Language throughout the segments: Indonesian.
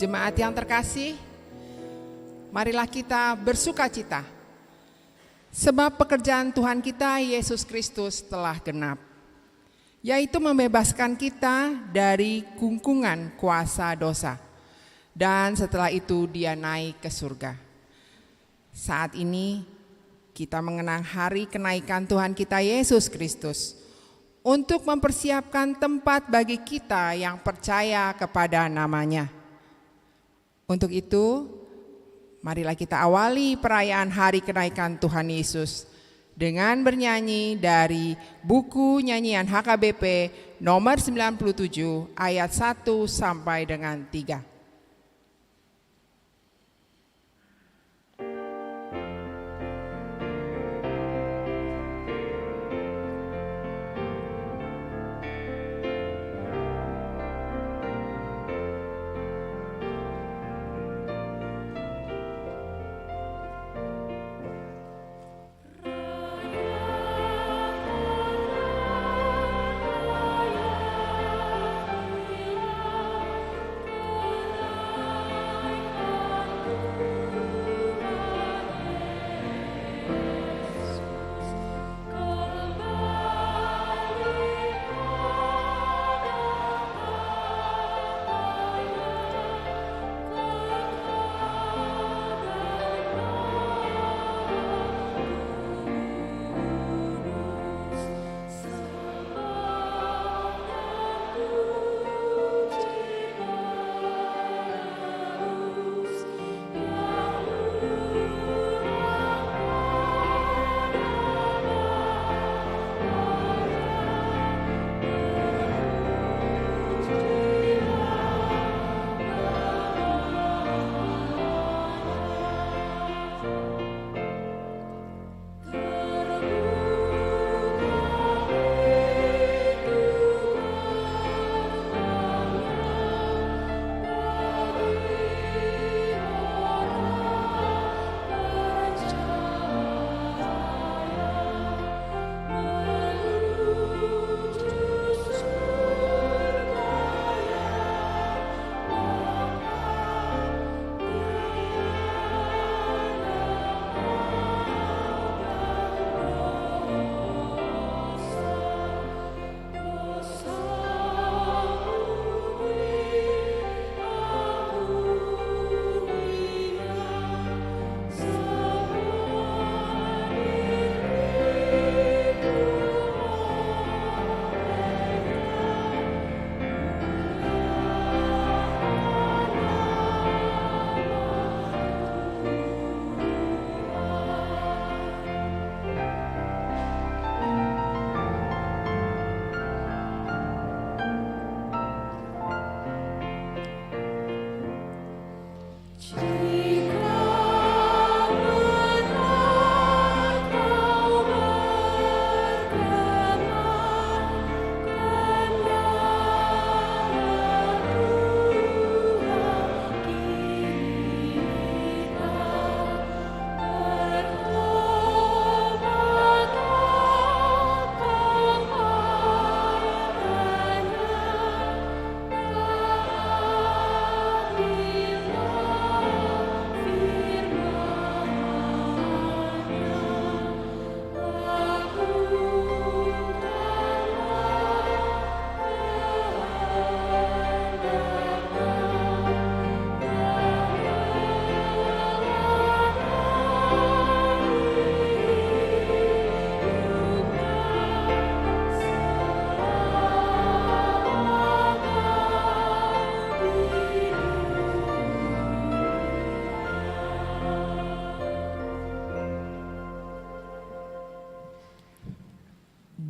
Jemaat yang terkasih, marilah kita bersukacita, sebab pekerjaan Tuhan kita Yesus Kristus telah genap, yaitu membebaskan kita dari kungkungan kuasa dosa. Dan setelah itu Dia naik ke surga. Saat ini kita mengenang hari kenaikan Tuhan kita Yesus Kristus untuk mempersiapkan tempat bagi kita yang percaya kepada nama-Nya. Untuk itu, marilah kita awali perayaan hari kenaikan Tuhan Yesus dengan bernyanyi dari buku nyanyian HKBP nomor 97 ayat 1 sampai dengan 3.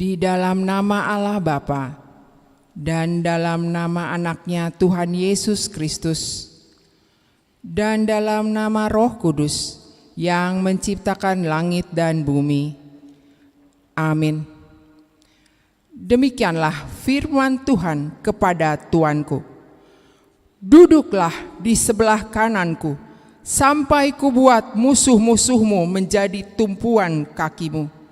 Di dalam nama Allah Bapa dan dalam nama anaknya Tuhan Yesus Kristus dan dalam nama Roh Kudus yang menciptakan langit dan bumi. Amin. Demikianlah firman Tuhan kepada tuanku. Duduklah di sebelah kananku sampai kubuat musuh-musuhmu menjadi tumpuan kakimu.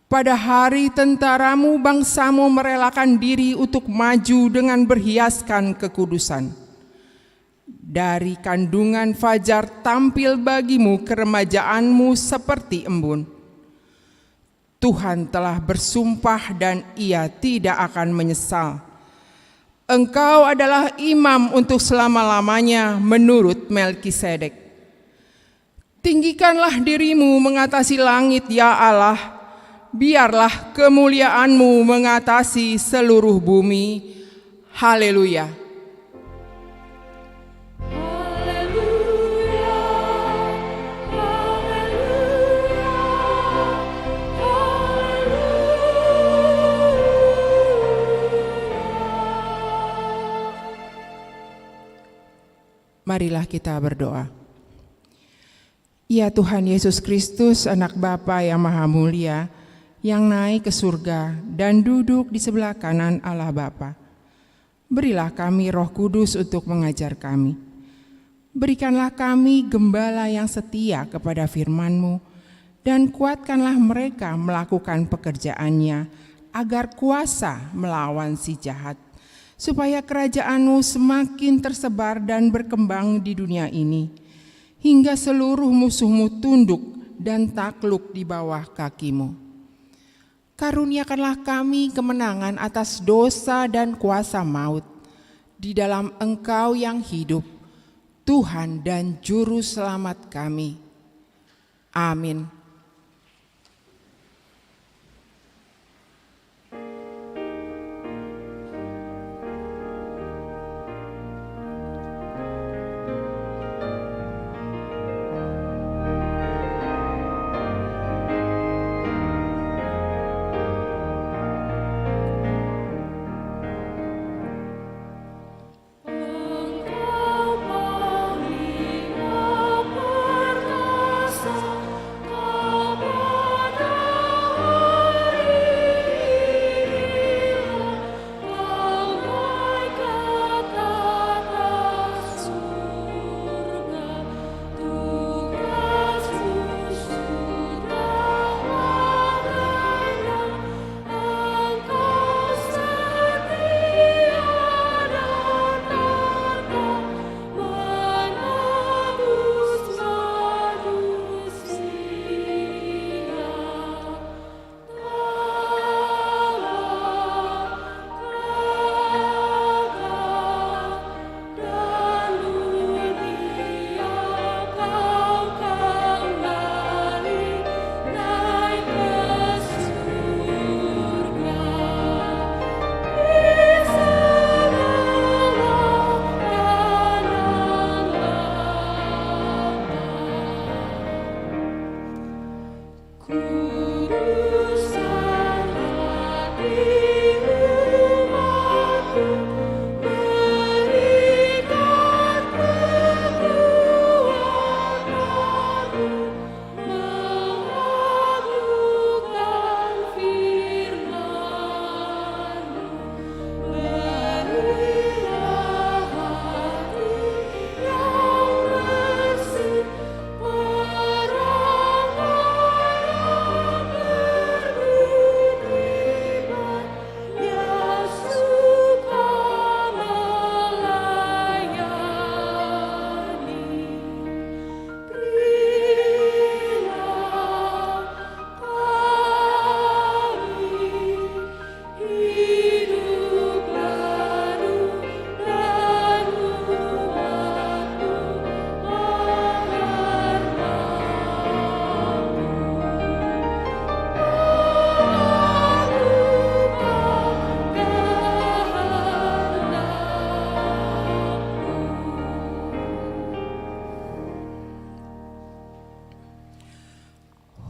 Pada hari tentaramu bangsamu merelakan diri untuk maju dengan berhiaskan kekudusan. Dari kandungan fajar tampil bagimu keremajaanmu seperti embun. Tuhan telah bersumpah dan ia tidak akan menyesal. Engkau adalah imam untuk selama-lamanya menurut Melkisedek. Tinggikanlah dirimu mengatasi langit, ya Allah. Biarlah kemuliaanmu mengatasi seluruh bumi. Haleluya. Marilah kita berdoa. Ya Tuhan Yesus Kristus, anak Bapa yang maha mulia, yang naik ke surga dan duduk di sebelah kanan Allah Bapa. Berilah kami Roh Kudus untuk mengajar kami. Berikanlah kami gembala yang setia kepada firman-Mu, dan kuatkanlah mereka melakukan pekerjaannya agar kuasa melawan si jahat, supaya kerajaan-Mu semakin tersebar dan berkembang di dunia ini, hingga seluruh musuh-Mu tunduk dan takluk di bawah kaki-Mu. Karuniakanlah kami kemenangan atas dosa dan kuasa maut, di dalam Engkau yang hidup, Tuhan dan Juru Selamat kami. Amin.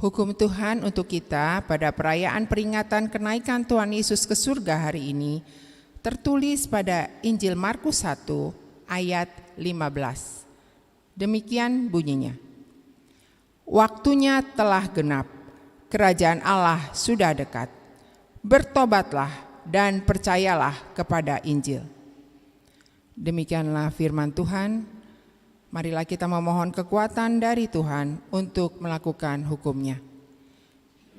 Hukum Tuhan untuk kita pada perayaan peringatan kenaikan Tuhan Yesus ke surga hari ini tertulis pada Injil Markus 1 ayat 15. Demikian bunyinya. Waktunya telah genap, kerajaan Allah sudah dekat. Bertobatlah dan percayalah kepada Injil. Demikianlah firman Tuhan. Marilah kita memohon kekuatan dari Tuhan untuk melakukan hukum-Nya.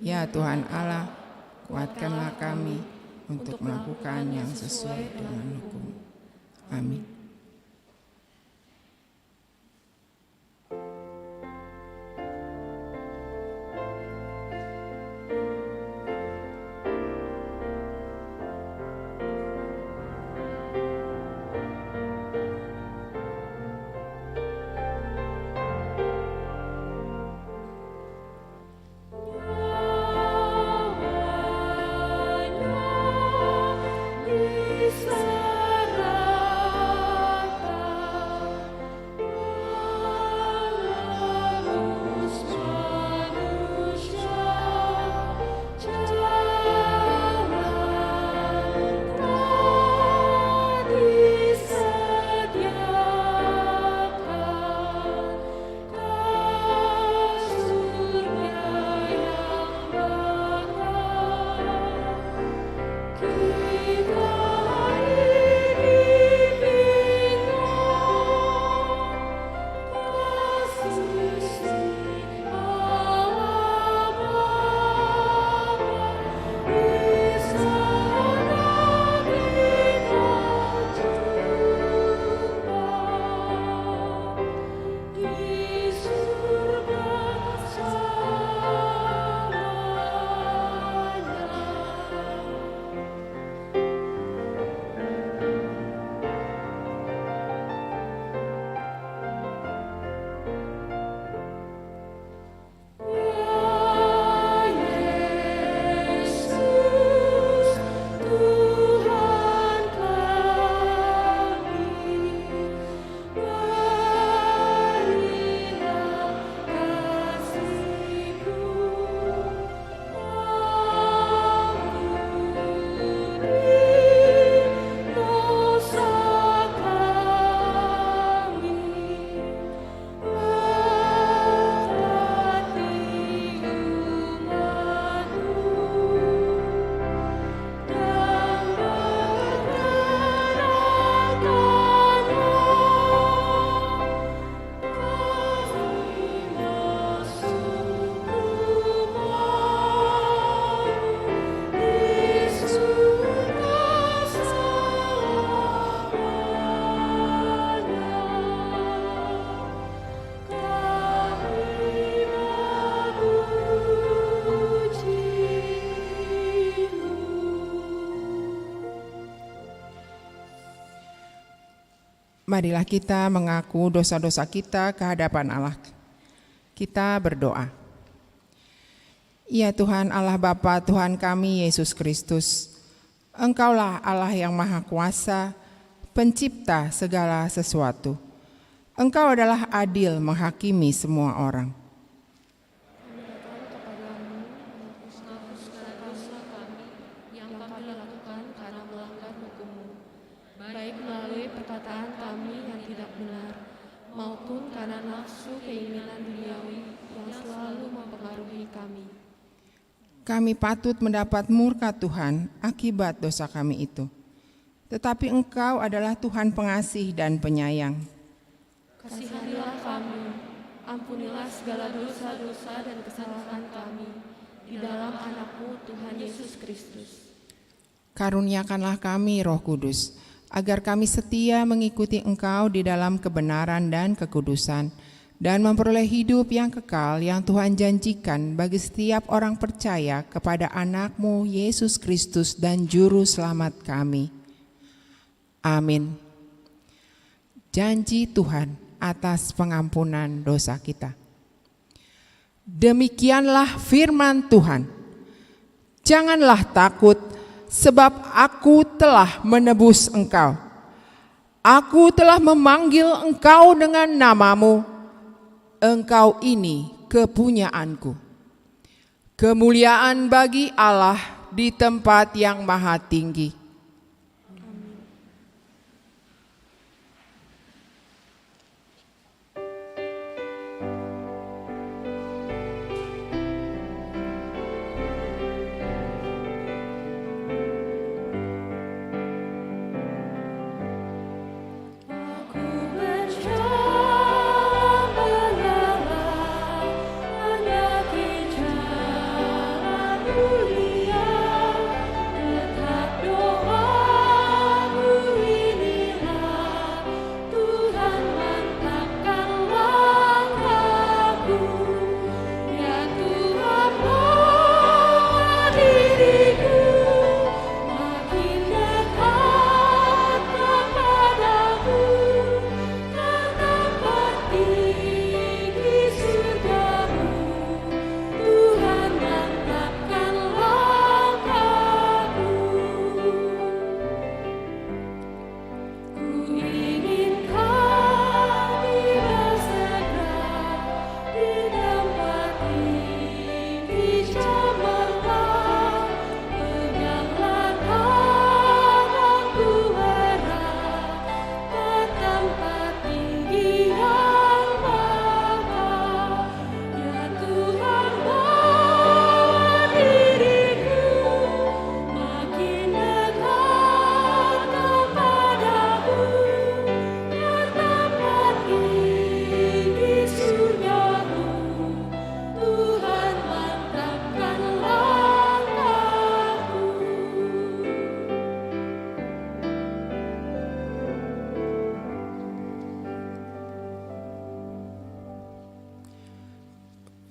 Ya Tuhan Allah, kuatkanlah kami untuk melakukan yang sesuai dengan hukum. Amin. Marilah kita mengaku dosa-dosa kita ke hadapan Allah. Kita berdoa. Ya Tuhan Allah Bapa, Tuhan kami Yesus Kristus, Engkaulah Allah yang Maha Kuasa, pencipta segala sesuatu. Engkau adalah adil menghakimi semua orang. Baik melalui perkataan kami yang tidak benar, maupun karena nafsu keinginan duniawi yang selalu mempengaruhi kami. Kami patut mendapat murka Tuhan akibat dosa kami itu. Tetapi Engkau adalah Tuhan pengasih dan penyayang. Kasihanilah kami, ampunilah segala dosa-dosa dan kesalahan kami di dalam Anak-Mu Tuhan Yesus Kristus. Karuniakanlah kami Roh Kudus, agar kami setia mengikuti Engkau di dalam kebenaran dan kekudusan, dan memperoleh hidup yang kekal yang Tuhan janjikan bagi setiap orang percaya kepada Anak-Mu Yesus Kristus dan Juru Selamat kami. Amin. Janji Tuhan atas pengampunan dosa kita. Demikianlah firman Tuhan. Janganlah takut, sebab aku telah menebus engkau. Aku telah memanggil engkau dengan namamu. Engkau ini kepunyaanku. Kemuliaan bagi Allah di tempat yang maha tinggi.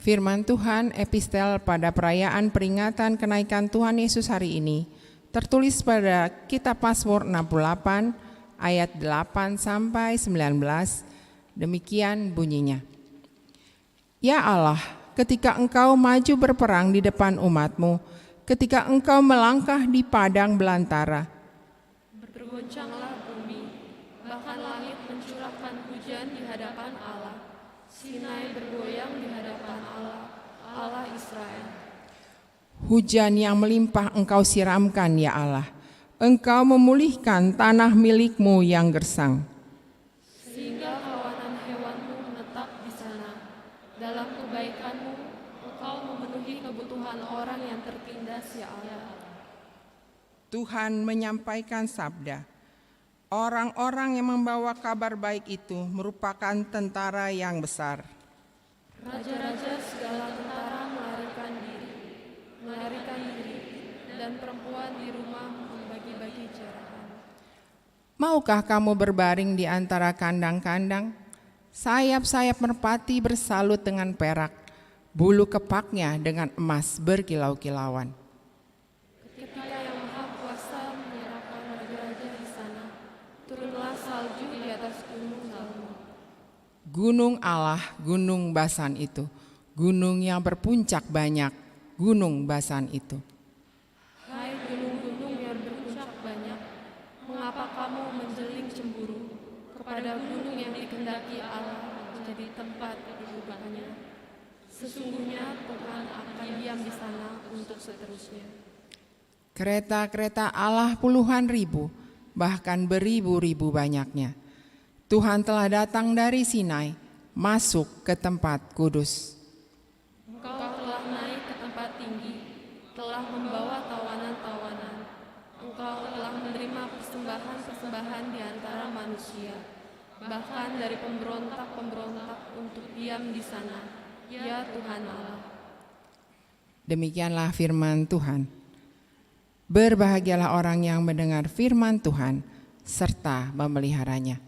Firman Tuhan epistel pada perayaan peringatan kenaikan Tuhan Yesus hari ini tertulis pada kitab Mazmur 68 ayat 8 sampai 19. Demikian bunyinya. Ya Allah, ketika Engkau maju berperang di depan umat-Mu, ketika Engkau melangkah di padang belantara, Bergoncanglah bumi, bahkan langit mencurahkan hujan di hadapan Allah. Sinai bergoyang di hadapan Allah, Allah Israel. hujan yang melimpah Engkau siramkan ya Allah. Engkau memulihkan tanah milik-Mu yang gersang. Sehingga kawanan hewan-Mu menetap di sana. Dalam kebaikan-Mu, Engkau memenuhi kebutuhan orang yang tertindas ya Allah. Tuhan menyampaikan sabda. Orang-orang yang membawa kabar baik itu merupakan tentara yang besar. Raja-raja segala tentara melarikan diri, dan perempuan di rumah membagi-bagi jarahan. Maukah kamu berbaring di antara kandang-kandang? Sayap-sayap merpati bersalut dengan perak, bulu kepaknya dengan emas berkilau-kilauan. Ketika Yang Maha Kuasa menyerahkan raja-raja di sana, turunlah salju di atas gunung Allah, gunung Basan itu, gunung yang berpuncak banyak, gunung Basan itu. Hai gunung-gunung yang berpuncak banyak, mengapa kamu menjeling cemburu kepada gunung yang dikehendaki Allah menjadi tempat didudukkannya? Sesungguhnya Tuhan akan diam di sana untuk seterusnya. Kereta-kereta Allah puluhan ribu, bahkan beribu-ribu banyaknya. Tuhan telah datang dari Sinai, masuk ke tempat kudus. Engkau telah naik ke tempat tinggi, telah membawa tawanan-tawanan. Engkau telah menerima persembahan-persembahan di antara manusia, bahkan dari pemberontak-pemberontak untuk diam di sana, ya Tuhan Allah. Demikianlah firman Tuhan. Berbahagialah orang yang mendengar firman Tuhan serta memeliharanya.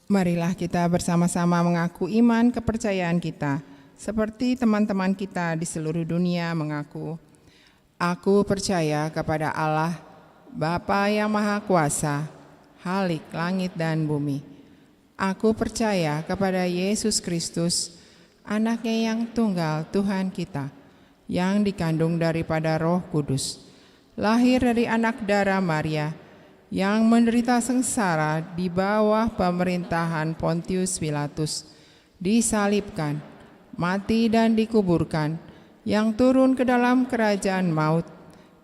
Marilah kita bersama-sama mengaku iman kepercayaan kita, seperti teman-teman kita di seluruh dunia mengaku, "Aku percaya kepada Allah, Bapa yang Maha Kuasa, Khalik langit dan bumi. Aku percaya kepada Yesus Kristus, Anaknya yang tunggal Tuhan kita, yang dikandung daripada Roh Kudus, lahir dari anak darah Maria, yang menderita sengsara di bawah pemerintahan Pontius Pilatus, disalibkan, mati dan dikuburkan, yang turun ke dalam kerajaan maut,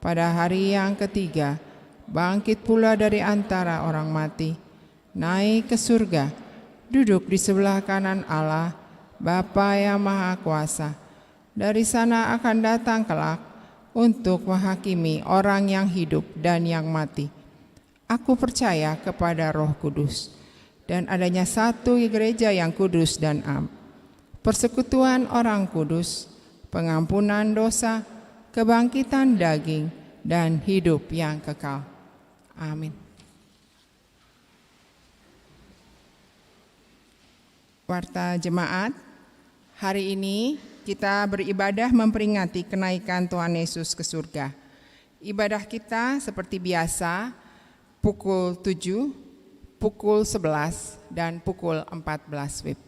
pada hari yang ketiga, bangkit pula dari antara orang mati, naik ke surga, duduk di sebelah kanan Allah, Bapa yang Maha Kuasa. Dari sana akan datang kelak untuk menghakimi orang yang hidup dan yang mati. Aku percaya kepada Roh Kudus dan adanya satu gereja yang kudus dan am, persekutuan orang kudus, pengampunan dosa, kebangkitan daging, dan hidup yang kekal. Amin. Warta jemaat, hari ini kita beribadah memperingati kenaikan Tuhan Yesus ke surga. Ibadah kita seperti biasa pukul 7, pukul 11, dan pukul 14 WIB.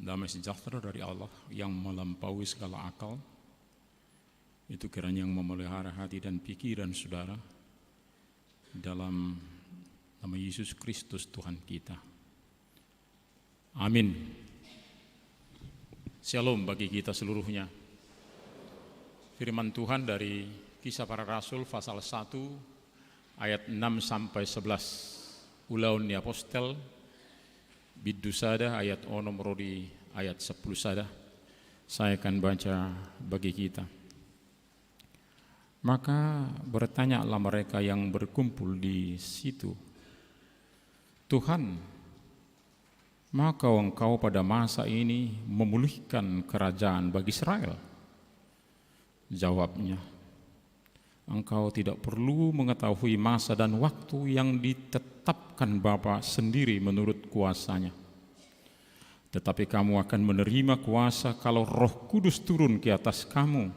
Damai sejahtera dari Allah yang melampaui segala akal, itu kiranya yang memelihara hati dan pikiran saudara dalam nama Yesus Kristus Tuhan kita. Amin. Shalom bagi kita seluruhnya. Firman Tuhan dari Kisah Para Rasul pasal 1 ayat 6 sampai 11. Ulaun ni apostel biddu sada ayat nomor di ayat 10 sada. Saya akan baca bagi kita. Maka bertanyalah mereka yang berkumpul di situ, Tuhan, maka engkau pada masa ini memulihkan kerajaan bagi Israel? Jawabnya, engkau tidak perlu mengetahui masa dan waktu yang ditetapkan Bapa sendiri menurut kuasanya. Tetapi kamu akan menerima kuasa kalau Roh Kudus turun ke atas kamu,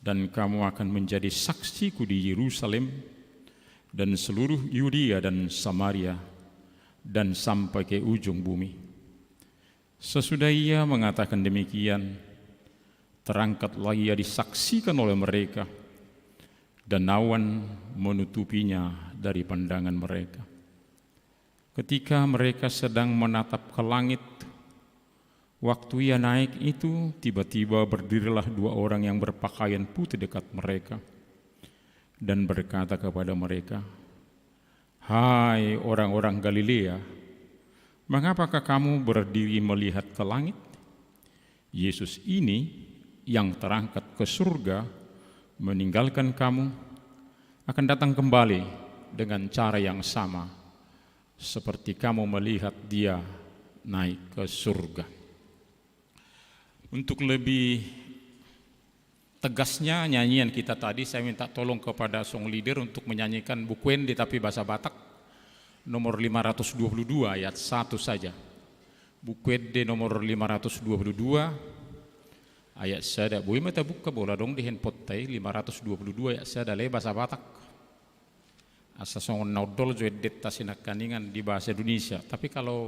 dan kamu akan menjadi saksiku di Yerusalem dan seluruh Yudea dan Samaria dan sampai ke ujung bumi. Sesudah ia mengatakan demikian, terangkatlah ia disaksikan oleh mereka, dan awan menutupinya dari pandangan mereka. Ketika mereka sedang menatap ke langit, waktu ia naik itu, tiba-tiba berdirilah 2 orang yang berpakaian putih dekat mereka dan berkata kepada mereka, "Hai orang-orang Galilea, mengapakah kamu berdiri melihat ke langit? Yesus ini yang terangkat ke surga meninggalkan kamu akan datang kembali dengan cara yang sama seperti kamu melihat dia naik ke surga." Untuk lebih tegasnya nyanyian kita tadi, saya minta tolong kepada song leader untuk menyanyikan Bukwende tapi bahasa Batak nomor 522 ayat 1 saja. Bukwende nomor 522 ayat 1. Boleh mata buka bola dong di handphone tay 522 ayat 1 le bahasa Batak. Asa song naudol joedet tasinak kaningan di bahasa Indonesia. Tapi kalau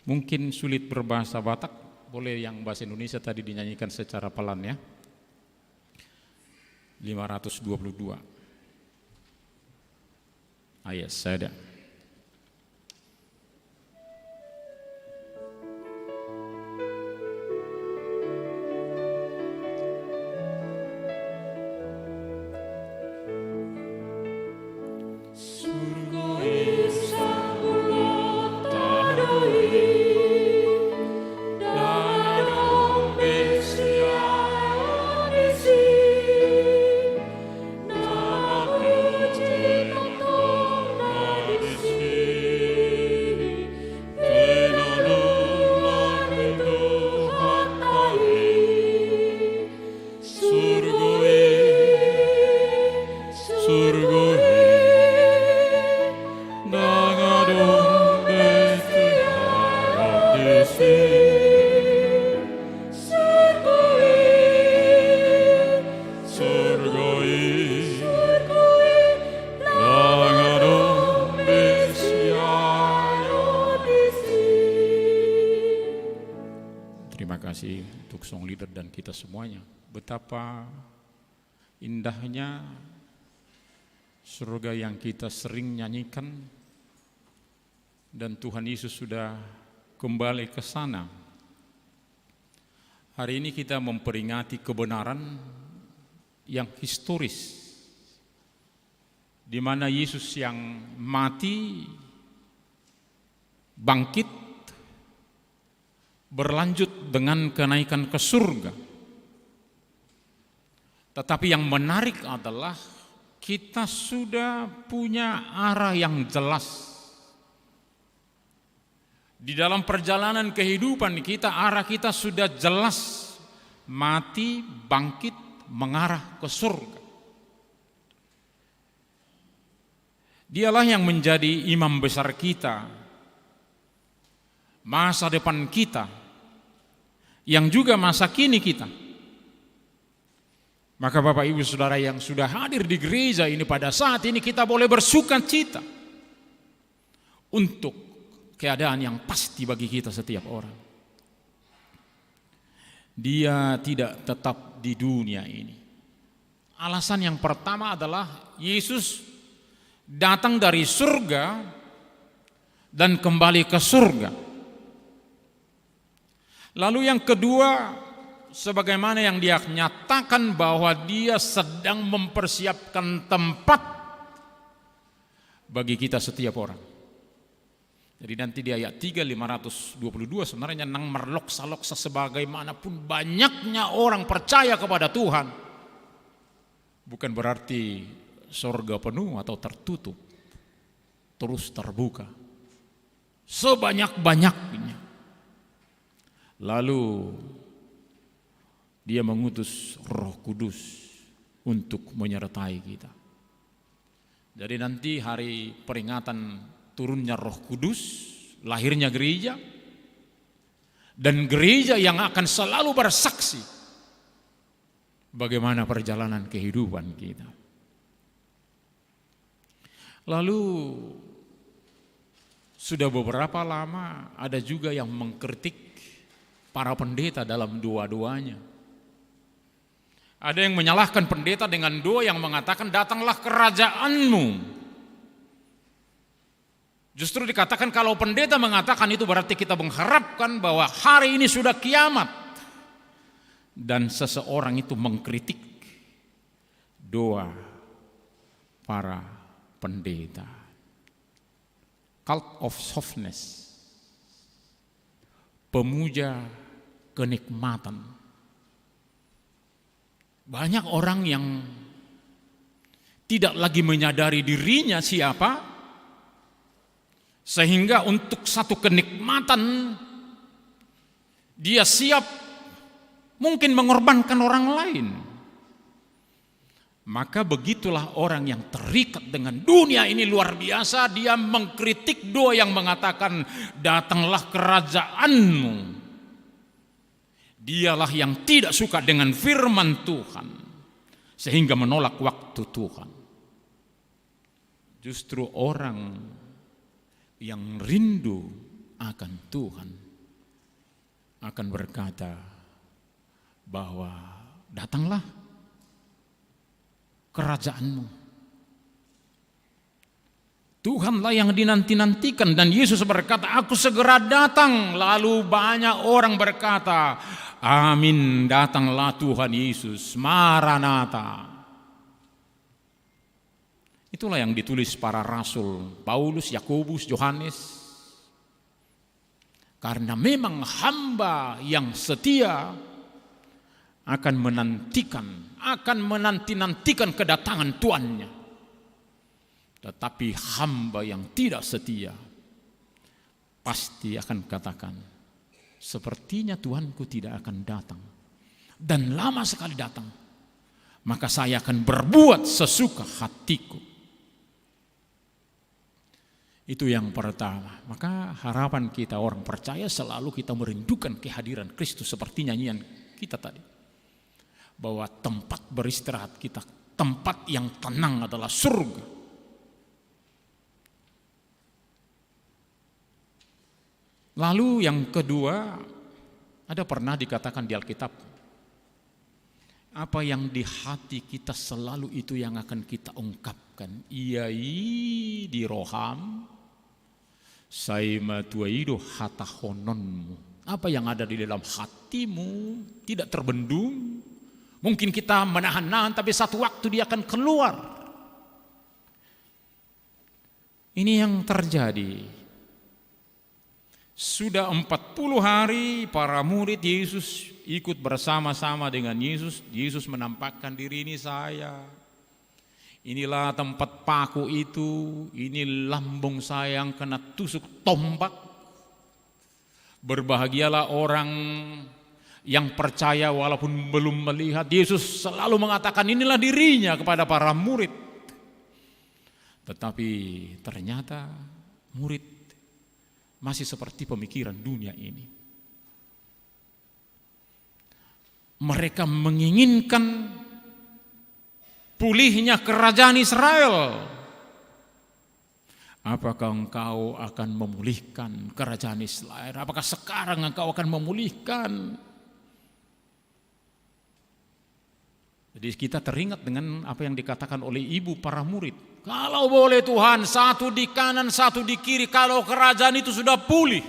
mungkin sulit berbahasa Batak, boleh yang bahasa Indonesia tadi dinyanyikan secara pelan ya. 522 ayat 1. Untuk song leader dan kita semuanya, betapa indahnya surga yang kita sering nyanyikan, dan Tuhan Yesus sudah kembali ke sana. Hari ini kita memperingati kebenaran yang historis, di mana Yesus yang mati, bangkit, berlanjut dengan kenaikan ke surga. Tetapi yang menarik adalah kita sudah punya arah yang jelas. Di dalam perjalanan kehidupan kita, arah kita sudah jelas. Mati, bangkit, mengarah ke surga. Dialah yang menjadi imam besar kita, masa depan kita, yang juga masa kini kita. Maka Bapak Ibu Saudara yang sudah hadir di gereja ini pada saat ini, kita boleh bersukacita untuk keadaan yang pasti bagi kita setiap orang. Dia tidak tetap di dunia ini. Alasan yang pertama adalah Yesus datang dari surga dan kembali ke surga. Lalu yang kedua, sebagaimana yang dia nyatakan bahwa dia sedang mempersiapkan tempat bagi kita setiap orang. Jadi nanti di ayat 3, 522 sebenarnya nang merloksa-loksa sebagaimanapun banyaknya orang percaya kepada Tuhan, bukan berarti surga penuh atau tertutup, terus terbuka sebanyak-banyaknya. Lalu dia mengutus Roh Kudus untuk menyertai kita. Jadi nanti hari peringatan turunnya Roh Kudus, lahirnya gereja, dan gereja yang akan selalu bersaksi bagaimana perjalanan kehidupan kita. Lalu sudah beberapa lama ada juga yang mengkritik para pendeta dalam doa-doanya. Ada yang menyalahkan pendeta dengan doa yang mengatakan, datanglah kerajaanmu. Justru dikatakan kalau pendeta mengatakan itu berarti kita mengharapkan bahwa hari ini sudah kiamat. Dan seseorang itu mengkritik doa para pendeta. Cult of softness. Pemuja kenikmatan. Banyak orang yang tidak lagi menyadari dirinya siapa, sehingga untuk satu kenikmatan dia siap mungkin mengorbankan orang lain. Maka begitulah orang yang terikat dengan dunia ini luar biasa. Dia mengkritik doa yang mengatakan, datanglah kerajaanmu. Dialah yang tidak suka dengan firman Tuhan, sehingga menolak waktu Tuhan. Justru orang yang rindu akan Tuhan akan berkata bahwa datanglah kerajaanmu. Tuhanlah yang dinanti-nantikan, dan Yesus berkata, aku segera datang. Lalu banyak orang berkata, amin, datanglah Tuhan Yesus, Maranatha. Itulah yang ditulis para rasul, Paulus, Yakobus, Yohanes. Karena memang hamba yang setia akan menanti-nantikan kedatangan Tuannya. Tetapi hamba yang tidak setia pasti akan katakan, sepertinya Tuhanku tidak akan datang, dan lama sekali datang, maka saya akan berbuat sesuka hatiku. Itu yang pertama. Maka harapan kita orang percaya selalu kita merindukan kehadiran Kristus, seperti nyanyian kita tadi, bahwa tempat beristirahat kita, tempat yang tenang adalah surga. Lalu yang kedua, ada pernah dikatakan di Alkitab, apa yang di hati kita selalu itu yang akan kita ungkapkan. Iyai di roham, saima tuaido hatahononmu. Apa yang ada di dalam hatimu tidak terbendung. Mungkin kita menahan-nahan, tapi satu waktu dia akan keluar. Ini yang terjadi. Sudah 40 hari para murid Yesus ikut bersama-sama dengan Yesus. Yesus menampakkan diri, ini saya. Inilah tempat paku itu, ini lambung saya yang kena tusuk tombak. Berbahagialah orang yang percaya walaupun belum melihat. Yesus selalu mengatakan inilah dirinya kepada para murid. Tetapi ternyata murid masih seperti pemikiran dunia ini. Mereka menginginkan pulihnya kerajaan Israel. Apakah engkau akan memulihkan kerajaan Israel? Apakah sekarang engkau akan memulihkan? Jadi kita teringat dengan apa yang dikatakan oleh ibu para murid. Kalau boleh Tuhan, satu di kanan, satu di kiri, kalau kerajaan itu sudah pulih.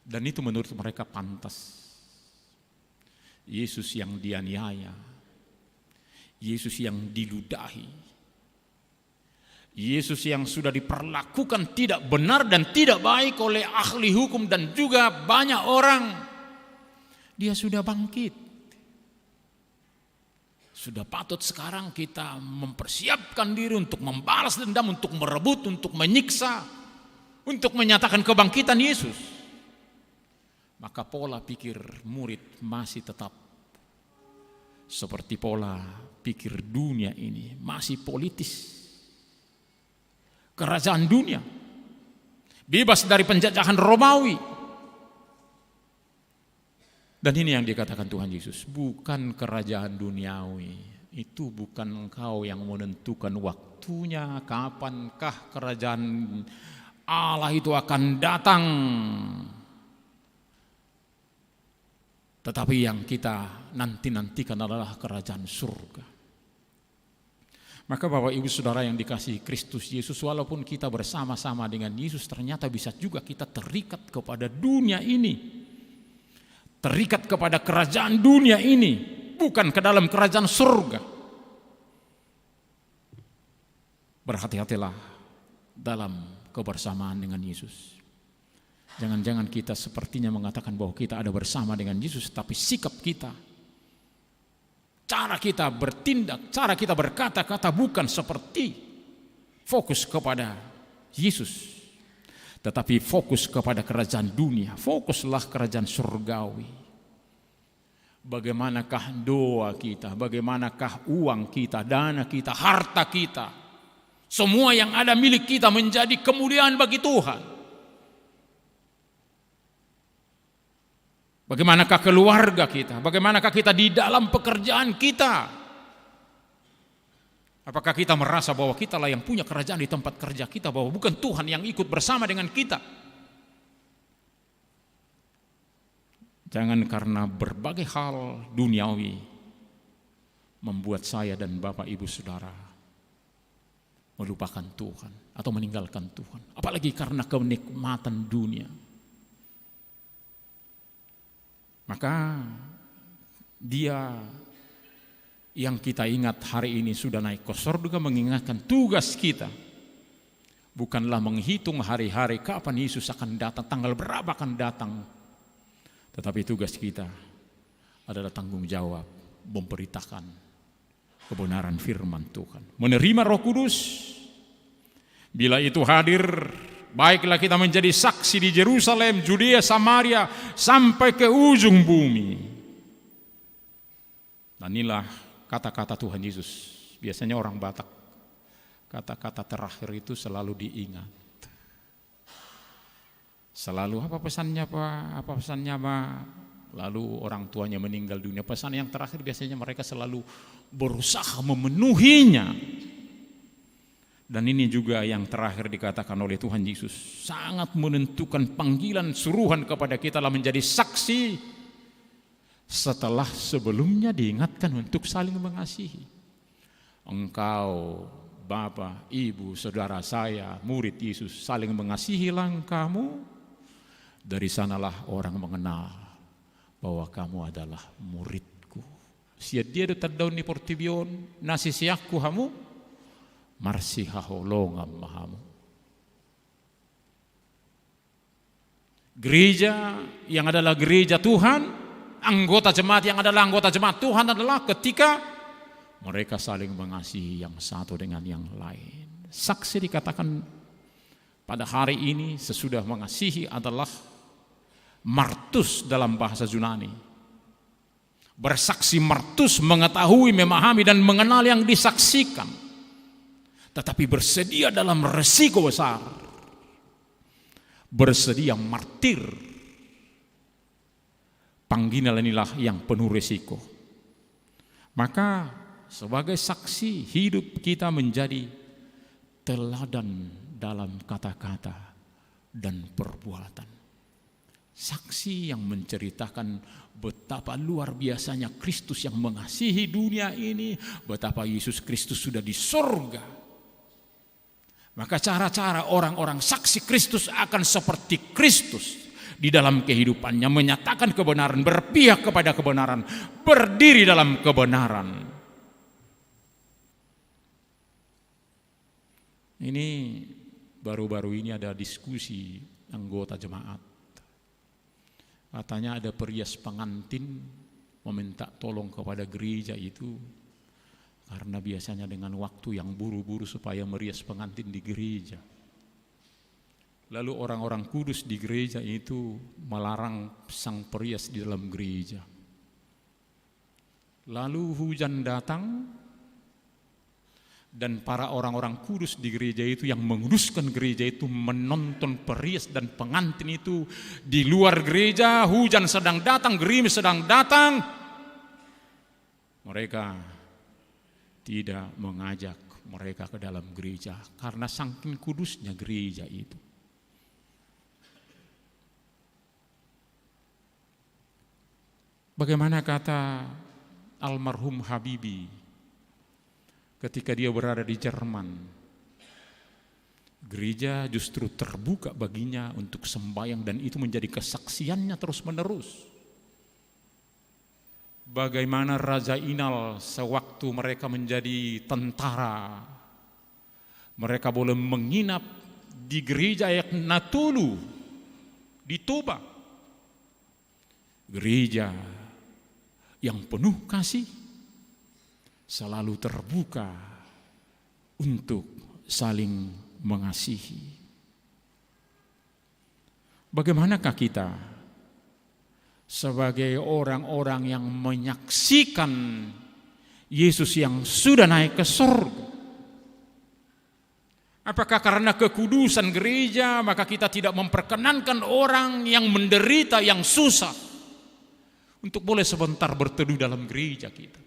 Dan itu menurut mereka pantas. Yesus yang dianiaya, Yesus yang diludahi, Yesus yang sudah diperlakukan tidak benar dan tidak baik oleh ahli hukum dan juga banyak orang, dia sudah bangkit. Sudah patut sekarang kita mempersiapkan diri untuk membalas dendam, untuk merebut, untuk menyiksa, untuk menyatakan kebangkitan Yesus. Maka pola pikir murid masih tetap seperti pola pikir dunia ini, masih politis. Kerajaan dunia, bebas dari penjajahan Romawi. Dan ini yang dikatakan Tuhan Yesus, bukan kerajaan duniawi. Itu bukan engkau yang menentukan waktunya, kapankah kerajaan Allah itu akan datang. Tetapi yang kita nanti-nantikan adalah kerajaan surga. Maka Bapak Ibu Saudara yang dikasihi Kristus Yesus, walaupun kita bersama-sama dengan Yesus, ternyata bisa juga kita terikat kepada dunia ini. Terikat kepada kerajaan dunia ini, bukan ke dalam kerajaan surga. Berhati-hatilah dalam kebersamaan dengan Yesus. Jangan-jangan kita sepertinya mengatakan bahwa kita ada bersama dengan Yesus, tapi sikap kita, cara kita bertindak, cara kita berkata-kata bukan seperti fokus kepada Yesus, tetapi fokus kepada kerajaan dunia. Fokuslah kerajaan surgawi. Bagaimanakah doa kita, bagaimanakah uang kita, dana kita, harta kita, semua yang ada milik kita menjadi kemuliaan bagi Tuhan. Bagaimanakah keluarga kita? Bagaimanakah kita di dalam pekerjaan kita? Apakah kita merasa bahwa kita lah yang punya kerajaan di tempat kerja kita, bahwa bukan Tuhan yang ikut bersama dengan kita? Jangan karena berbagai hal duniawi membuat saya dan Bapak Ibu Saudara melupakan Tuhan atau meninggalkan Tuhan. Apalagi karena kenikmatan dunia. Maka Dia yang kita ingat hari ini sudah naik ke surga mengingatkan tugas kita. Bukanlah menghitung hari-hari kapan Yesus akan datang, tanggal berapa akan datang. Tetapi tugas kita adalah tanggung jawab memberitakan kebenaran firman Tuhan. Menerima Roh Kudus. Bila itu hadir, baiklah kita menjadi saksi di Yerusalem, Judea, Samaria, sampai ke ujung bumi. Dan inilah kata-kata Tuhan Yesus. Biasanya orang Batak, kata-kata terakhir itu selalu diingat. Selalu apa pesannya Pak? Apa pesannya Pak? Lalu orang tuanya meninggal dunia. Pesan yang terakhir biasanya mereka selalu berusaha memenuhinya. Dan ini juga yang terakhir dikatakan oleh Tuhan Yesus. Sangat menentukan panggilan suruhan kepada kita adalah menjadi saksi setelah sebelumnya diingatkan untuk saling mengasihi. Engkau, Bapak, Ibu, Saudara saya, murid Yesus, saling mengasihilah kamu. Dari sanalah orang mengenal bahwa kamu adalah muridku. Sia dia terdaun di portibion, nasi siakku hamu, marsihaholongam mahamu. Gereja yang adalah gereja Tuhan, anggota jemaat yang adalah anggota jemaat Tuhan adalah ketika mereka saling mengasihi yang satu dengan yang lain. Saksi dikatakan pada hari ini sesudah mengasihi adalah martus dalam bahasa Yunani. Bersaksi martus, mengetahui, memahami dan mengenal yang disaksikan. Tetapi bersedia dalam resiko besar. Bersedia martir. Panggilan inilah yang penuh resiko. Maka sebagai saksi hidup kita menjadi teladan dalam kata-kata dan perbuatan. Saksi yang menceritakan betapa luar biasanya Kristus yang mengasihi dunia ini, betapa Yesus Kristus sudah di surga. Maka cara-cara orang-orang saksi Kristus akan seperti Kristus di dalam kehidupannya, menyatakan kebenaran, berpihak kepada kebenaran, berdiri dalam kebenaran. Ini baru-baru ini ada diskusi anggota jemaat. Katanya ada perias pengantin meminta tolong kepada gereja itu karena biasanya dengan waktu yang buru-buru supaya merias pengantin di gereja. Lalu orang-orang kudus di gereja itu melarang sang perias di dalam gereja. Lalu hujan datang dan para orang-orang kudus di gereja itu yang menguruskan gereja itu menonton perias dan pengantin itu di luar gereja. Hujan sedang datang, gerimis sedang datang. Mereka tidak mengajak mereka ke dalam gereja karena saking kudusnya gereja itu. Bagaimana kata almarhum Habibie, ketika dia berada di Jerman, gereja justru terbuka baginya untuk sembahyang dan itu menjadi kesaksiannya terus-menerus. Bagaimana Raja Inal sewaktu mereka menjadi tentara, mereka boleh menginap di gereja Natulu di Toba. Gereja yang penuh kasih, selalu terbuka untuk saling mengasihi. Bagaimanakah kita sebagai orang-orang yang menyaksikan Yesus yang sudah naik ke surga? Apakah karena kekudusan gereja maka kita tidak memperkenankan orang yang menderita, yang susah untuk boleh sebentar berteduh dalam gereja kita?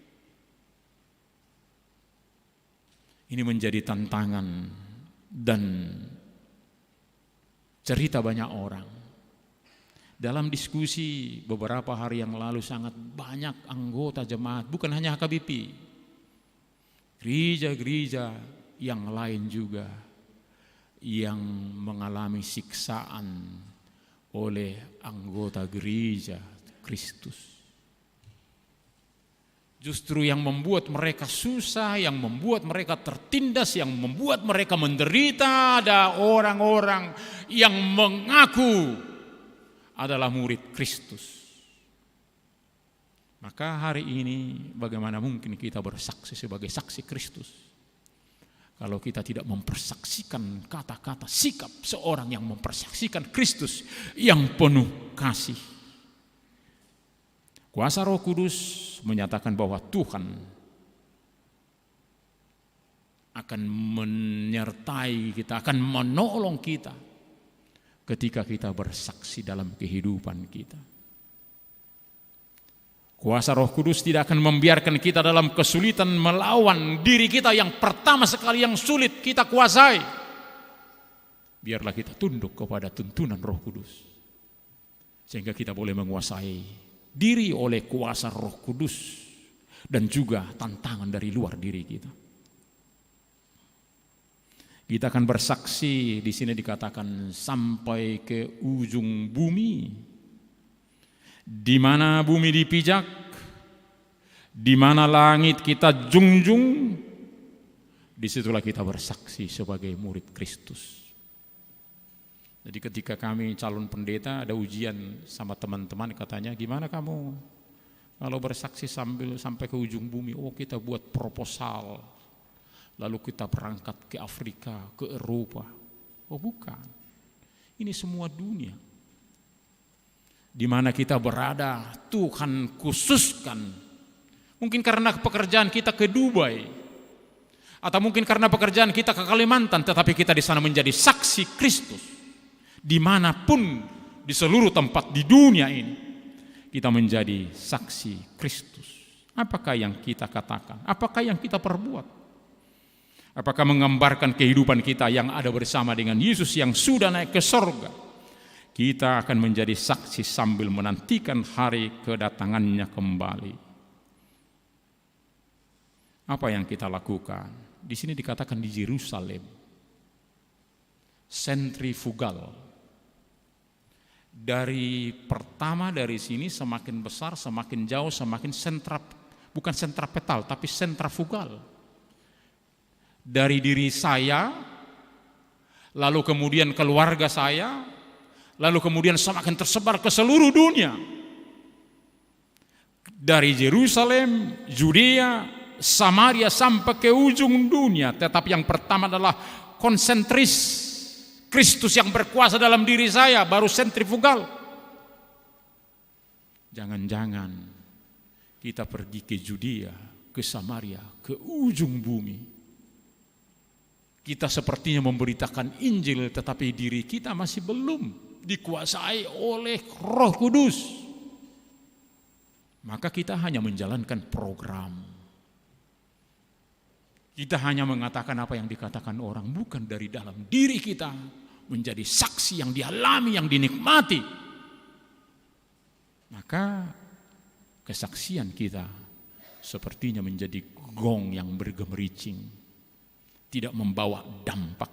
Ini menjadi tantangan dan cerita banyak orang. Dalam diskusi beberapa hari yang lalu sangat banyak anggota jemaat, bukan hanya HKBP, gereja-gereja yang lain juga yang mengalami siksaan oleh anggota gereja Kristus. Justru yang membuat mereka susah, yang membuat mereka tertindas, yang membuat mereka menderita, ada orang-orang yang mengaku adalah murid Kristus. Maka hari ini bagaimana mungkin kita bersaksi sebagai saksi Kristus kalau kita tidak mempersaksikan kata-kata sikap seorang yang mempersaksikan Kristus yang penuh kasih. Kuasa Roh Kudus menyatakan bahwa Tuhan akan menyertai kita, akan menolong kita ketika kita bersaksi dalam kehidupan kita. Kuasa Roh Kudus tidak akan membiarkan kita dalam kesulitan melawan diri kita yang pertama sekali yang sulit kita kuasai. Biarlah kita tunduk kepada tuntunan Roh Kudus sehingga kita boleh menguasai diri oleh kuasa Roh Kudus dan juga tantangan dari luar diri kita. Kita akan bersaksi, di sini dikatakan sampai ke ujung bumi. Di mana bumi dipijak, di mana langit kita junjung, disitulah kita bersaksi sebagai murid Kristus. Jadi ketika kami calon pendeta ada ujian sama teman-teman, katanya gimana kamu kalau bersaksi sampai ke ujung bumi? Oh, kita buat proposal, lalu kita berangkat ke Afrika, ke Eropa. Oh bukan, ini semua dunia. Di mana kita berada, Tuhan khususkan. Mungkin karena pekerjaan kita ke Dubai, atau mungkin karena pekerjaan kita ke Kalimantan, tetapi kita di sana menjadi saksi Kristus. Dimanapun di seluruh tempat di dunia ini, kita menjadi saksi Kristus. Apakah yang kita katakan? Apakah yang kita perbuat? Apakah menggambarkan kehidupan kita yang ada bersama dengan Yesus yang sudah naik ke surga? Kita akan menjadi saksi sambil menantikan hari kedatangannya kembali. Apa yang kita lakukan? Di sini dikatakan di Yerusalem, sentrifugal. Dari pertama dari sini semakin besar, semakin jauh, semakin bukan sentrapetal, tapi sentrifugal. Dari diri saya, lalu kemudian keluarga saya, lalu kemudian semakin tersebar ke seluruh dunia. Dari Yerusalem, Yudea, Samaria sampai ke ujung dunia. Tetapi yang pertama adalah konsentris. Kristus yang berkuasa dalam diri saya, baru sentrifugal. Jangan-jangan kita pergi ke Yudea, ke Samaria, ke ujung bumi. Kita sepertinya memberitakan Injil, tetapi diri kita masih belum dikuasai oleh Roh Kudus. Maka kita hanya menjalankan program. Kita hanya mengatakan apa yang dikatakan orang, bukan dari dalam diri kita menjadi saksi yang dialami, yang dinikmati. Maka kesaksian kita sepertinya menjadi gong yang bergemericing, tidak membawa dampak.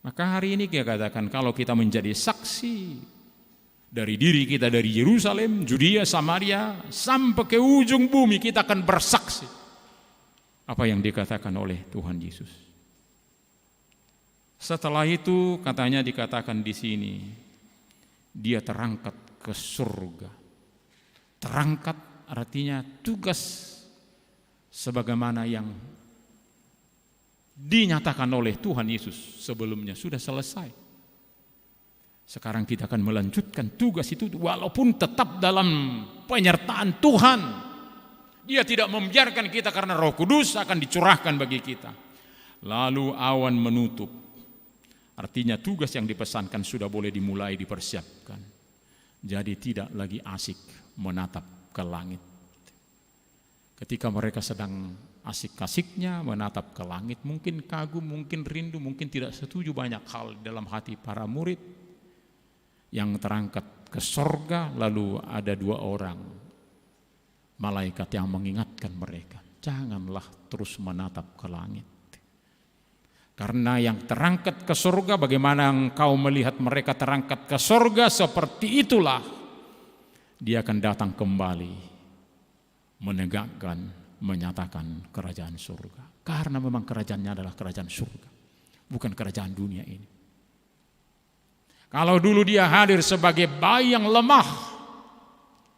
Maka hari ini kita katakan kalau kita menjadi saksi dari diri kita dari Yerusalem, Judea, Samaria sampai ke ujung bumi, kita akan bersaksi apa yang dikatakan oleh Tuhan Yesus. Setelah itu katanya dikatakan di sini, dia terangkat ke surga. Terangkat artinya tugas sebagaimana yang dinyatakan oleh Tuhan Yesus sebelumnya sudah selesai. Sekarang kita akan melanjutkan tugas itu walaupun tetap dalam penyertaan Tuhan. Dia tidak membiarkan kita karena Roh Kudus akan dicurahkan bagi kita. Lalu awan menutup. Artinya tugas yang dipesankan sudah boleh dimulai dipersiapkan. Jadi tidak lagi asik menatap ke langit. Ketika mereka sedang asik-asiknya menatap ke langit, mungkin kagum, mungkin rindu, mungkin tidak setuju banyak hal dalam hati para murid yang terangkat ke sorga. Lalu ada 2 orang malaikat yang mengingatkan mereka, janganlah terus menatap ke langit. Karena yang terangkat ke surga, bagaimana engkau melihat mereka terangkat ke surga, seperti itulah dia akan datang kembali menegakkan, menyatakan kerajaan surga. Karena memang kerajaannya adalah kerajaan surga, bukan kerajaan dunia ini. Kalau dulu dia hadir sebagai bayi yang lemah,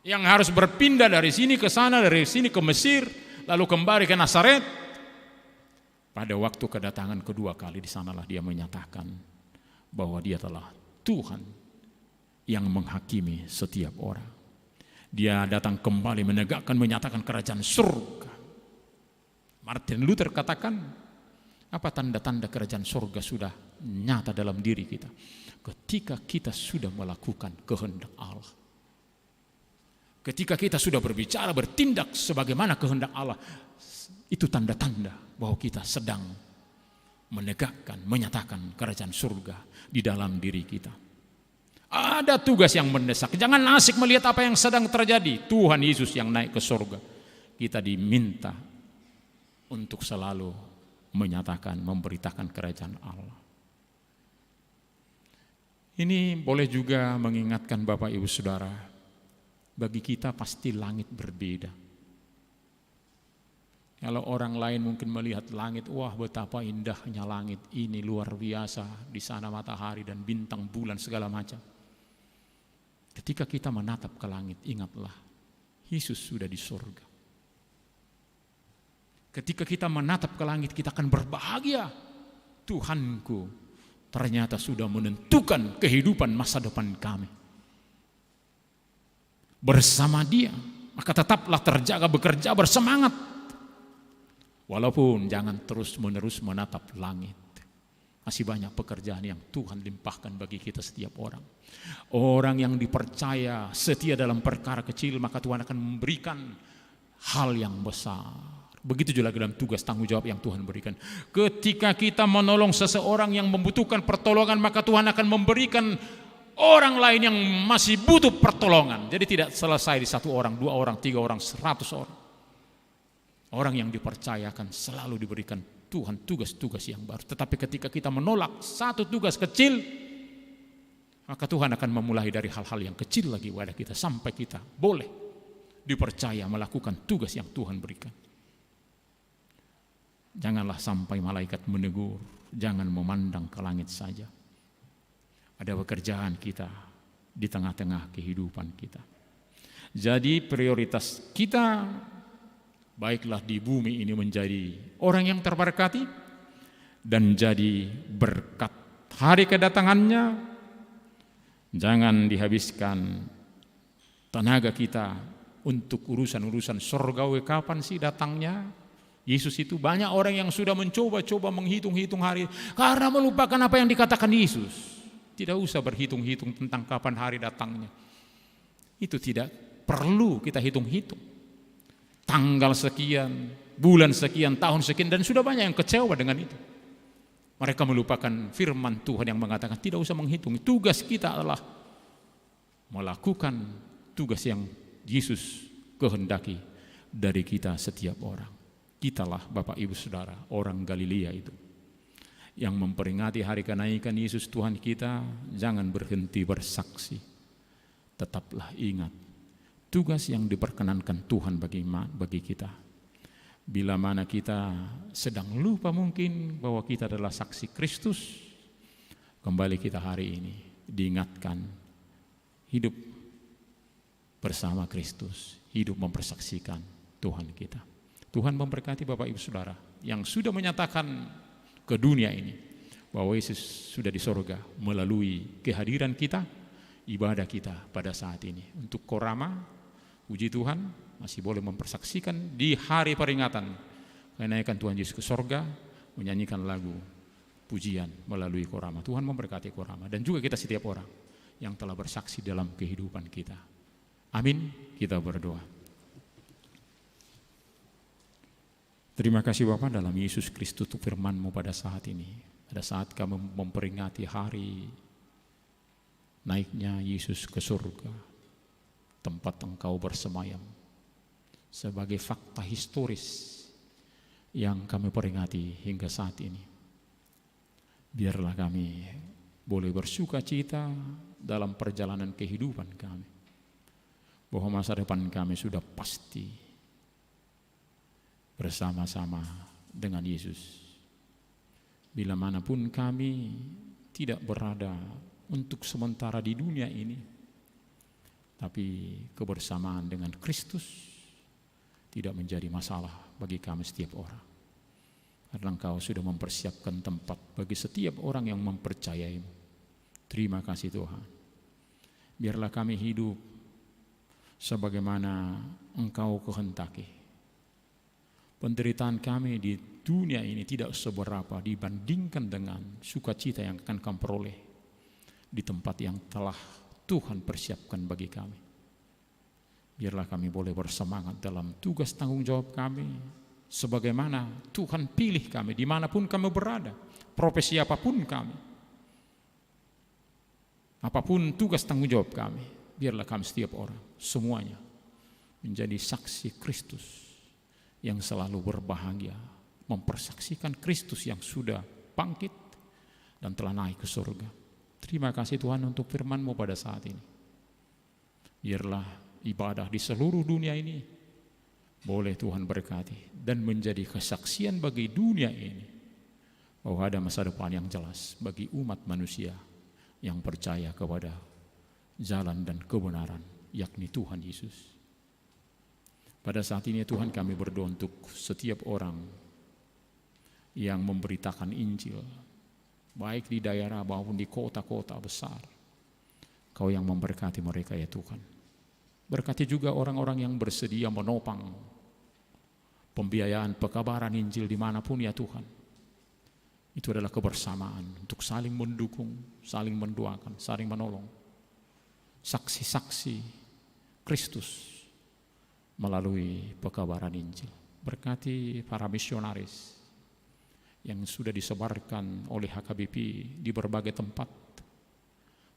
yang harus berpindah dari sini ke sana, dari sini ke Mesir, lalu kembali ke Nazaret. Pada waktu kedatangan kedua kali, di sanalah dia menyatakan bahwa dia telah Tuhan yang menghakimi setiap orang. Dia datang kembali menegakkan, menyatakan kerajaan surga. Martin Luther katakan, apa tanda-tanda kerajaan surga sudah nyata dalam diri kita? Ketika kita sudah melakukan kehendak Allah. Ketika kita sudah berbicara, bertindak sebagaimana kehendak Allah, itu tanda-tanda bahwa kita sedang menegakkan, menyatakan kerajaan surga di dalam diri kita. Ada tugas yang mendesak. Jangan asik melihat apa yang sedang terjadi. Tuhan Yesus yang naik ke surga. Kita diminta untuk selalu menyatakan, memberitakan kerajaan Allah. Ini boleh juga mengingatkan Bapak Ibu Saudara, bagi kita pasti langit berbeda. Kalau orang lain mungkin melihat langit, wah betapa indahnya langit ini, luar biasa, di sana matahari dan bintang, bulan segala macam. Ketika kita menatap ke langit, ingatlah Yesus sudah di surga. Ketika kita menatap ke langit, kita akan berbahagia. Tuhanku ternyata sudah menentukan kehidupan masa depan kami bersama Dia, maka tetaplah terjaga, bekerja, bersemangat. Walaupun jangan terus-menerus menatap langit. Masih banyak pekerjaan yang Tuhan limpahkan bagi kita setiap orang. Orang yang dipercaya setia dalam perkara kecil, maka Tuhan akan memberikan hal yang besar. Begitu juga dalam tugas tanggung jawab yang Tuhan berikan. Ketika kita menolong seseorang yang membutuhkan pertolongan, maka Tuhan akan memberikan orang lain yang masih butuh pertolongan. Jadi tidak selesai di 1 orang, 2 orang, 3 orang, 100 orang. Orang yang dipercayakan selalu diberikan Tuhan tugas-tugas yang baru. Tetapi ketika kita menolak satu tugas kecil, maka Tuhan akan memulai dari hal-hal yang kecil lagi pada kita, sampai kita boleh dipercaya melakukan tugas yang Tuhan berikan. Janganlah sampai malaikat menegur, jangan memandang ke langit saja. Ada pekerjaan kita di tengah-tengah kehidupan kita. Jadi prioritas kita, baiklah di bumi ini menjadi orang yang terberkati dan jadi berkat hari kedatangannya. Jangan dihabiskan tenaga kita untuk urusan-urusan surgawi, kapan sih datangnya Yesus itu. Banyak orang yang sudah mencoba-coba menghitung-hitung hari karena melupakan apa yang dikatakan Yesus. Tidak usah berhitung-hitung tentang kapan hari datangnya. Itu tidak perlu kita hitung-hitung. Tanggal sekian, bulan sekian, tahun sekian, dan sudah banyak yang kecewa dengan itu. Mereka melupakan firman Tuhan yang mengatakan tidak usah menghitung. Tugas kita adalah melakukan tugas yang Yesus kehendaki. dari kita setiap orang. Kitalah Bapak Ibu Saudara, orang Galilea itu, yang memperingati hari kenaikan Yesus Tuhan kita. Jangan berhenti bersaksi. Tetaplah ingat tugas yang diperkenankan Tuhan bagi kita. Bila mana kita sedang lupa mungkin bahwa kita adalah saksi Kristus, kembali kita hari ini diingatkan hidup bersama Kristus, hidup mempersaksikan Tuhan kita. Tuhan memberkati Bapak Ibu Saudara yang sudah menyatakan ke dunia ini bahwa Yesus sudah di sorga melalui kehadiran kita, ibadah kita pada saat ini. Untuk Korama, puji Tuhan, masih boleh mempersaksikan di hari peringatan kenaikan Tuhan Yesus ke sorga, menyanyikan lagu pujian melalui Korama. Tuhan memberkati Korama dan juga kita setiap orang yang telah bersaksi dalam kehidupan kita. Amin. Kita berdoa. Terima kasih Bapa dalam Yesus Kristus untuk firman-Mu pada saat ini. Pada saat kami memperingati hari naiknya Yesus ke surga, tempat Engkau bersemayam, sebagai fakta historis yang kami peringati hingga saat ini. Biarlah kami boleh bersuka cita dalam perjalanan kehidupan kami, bahwa masa depan kami sudah pasti bersama-sama dengan Yesus. Bila manapun kami tidak berada untuk sementara di dunia ini, tapi kebersamaan dengan Kristus tidak menjadi masalah bagi kami setiap orang. Karena Engkau sudah mempersiapkan tempat bagi setiap orang yang mempercayai-Mu. Terima kasih Tuhan. Biarlah kami hidup sebagaimana Engkau kehendaki. Penderitaan kami di dunia ini tidak seberapa dibandingkan dengan sukacita yang akan kami peroleh di tempat yang telah Tuhan persiapkan bagi kami. Biarlah kami boleh bersemangat dalam tugas tanggung jawab kami, sebagaimana Tuhan pilih kami dimanapun kami berada, profesi apapun kami, apapun tugas tanggung jawab kami. Biarlah kami setiap orang semuanya menjadi saksi Kristus yang selalu berbahagia, mempersaksikan Kristus yang sudah bangkit dan telah naik ke surga. Terima kasih Tuhan untuk firman-Mu pada saat ini. Biarlah ibadah di seluruh dunia ini boleh Tuhan berkati dan menjadi kesaksian bagi dunia ini bahwa ada masa depan yang jelas bagi umat manusia yang percaya kepada jalan dan kebenaran, yakni Tuhan Yesus. Pada saat ini Tuhan, kami berdoa untuk setiap orang yang memberitakan Injil, baik di daerah maupun di kota-kota besar. Kau yang memberkati mereka ya Tuhan. Berkati juga orang-orang yang bersedia menopang pembiayaan pekabaran Injil dimanapun ya Tuhan. Itu adalah kebersamaan untuk saling mendukung, saling mendoakan, saling menolong. Saksi-saksi Kristus melalui pekabaran Injil. Berkati para misionaris yang sudah disebarkan oleh HKBP di berbagai tempat.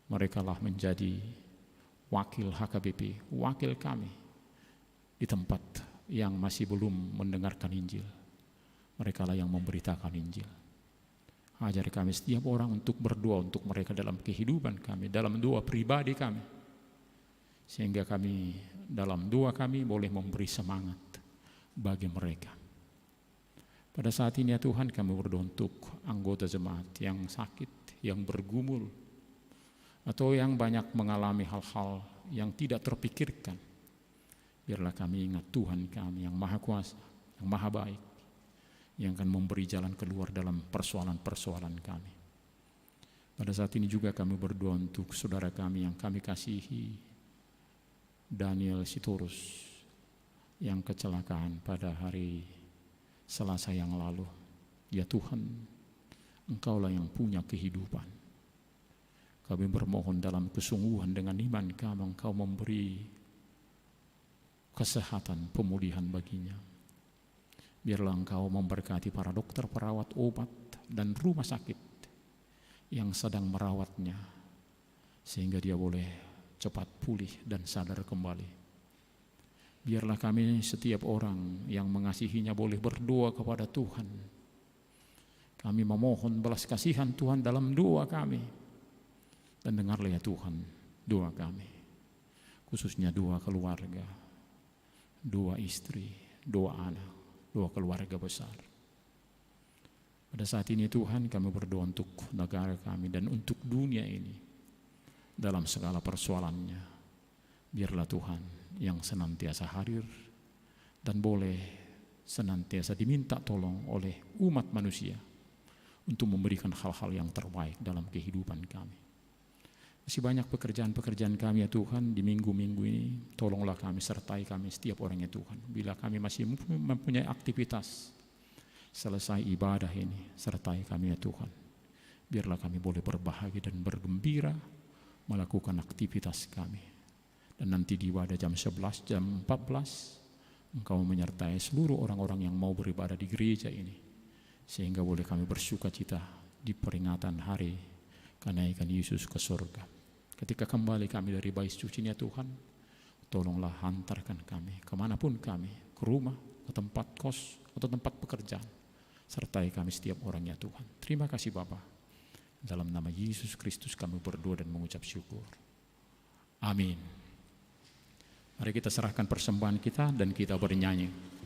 Mereka lah menjadi wakil HKBP, wakil kami di tempat yang masih belum mendengarkan Injil. Mereka lah yang memberitakan Injil. Ajar kami setiap orang untuk berdoa untuk mereka dalam kehidupan kami, dalam doa pribadi kami, sehingga kami dalam doa kami boleh memberi semangat bagi mereka. Pada saat ini ya Tuhan, kami berdoa untuk anggota jemaat yang sakit, yang bergumul, atau yang banyak mengalami hal-hal yang tidak terpikirkan. Biarlah kami ingat Tuhan kami yang Maha Kuasa, yang Maha Baik, yang akan memberi jalan keluar dalam persoalan-persoalan kami. Pada saat ini juga kami berdoa untuk saudara kami yang kami kasihi, Daniel Sitorus, yang kecelakaan pada hari Selasa yang lalu. Ya Tuhan, Engkaulah yang punya kehidupan. Kami bermohon dalam kesungguhan dengan iman kami, Engkau memberi kesehatan, pemulihan baginya. Biarlah Engkau memberkati para dokter, perawat, obat, dan rumah sakit yang sedang merawatnya, sehingga dia boleh cepat pulih dan sadar kembali. Biarlah kami setiap orang yang mengasihinya boleh berdoa kepada Tuhan. Kami memohon belas kasihan Tuhan dalam doa kami. Dan dengarlah ya Tuhan doa kami. Khususnya doa keluarga, doa istri, doa anak, doa keluarga besar. Pada saat ini Tuhan, kami berdoa untuk negara kami dan untuk dunia ini dalam segala persoalannya. Biarlah Tuhan yang senantiasa hadir dan boleh senantiasa diminta tolong oleh umat manusia untuk memberikan hal-hal yang terbaik dalam kehidupan kami. Masih banyak pekerjaan-pekerjaan kami ya Tuhan di minggu-minggu ini. Tolonglah kami, sertai kami setiap orang ya Tuhan. Bila kami masih mempunyai aktivitas selesai ibadah ini, sertai kami ya Tuhan. Biarlah kami boleh berbahagia dan bergembira melakukan aktivitas kami. Dan nanti di ibadah jam 11, jam 14, Engkau menyertai seluruh orang-orang yang mau beribadah di gereja ini. Sehingga boleh kami bersuka cita di peringatan hari kenaikan Yesus ke surga. Ketika kembali kami dari bait suci ya Tuhan, tolonglah hantarkan kami kemanapun kami, ke rumah, ke tempat kos, atau tempat pekerjaan. Sertai kami setiap orang ya Tuhan. Terima kasih Bapa. Dalam nama Yesus Kristus kami berdoa dan mengucap syukur. Amin. Mari kita serahkan persembahan kita dan kita bernyanyi.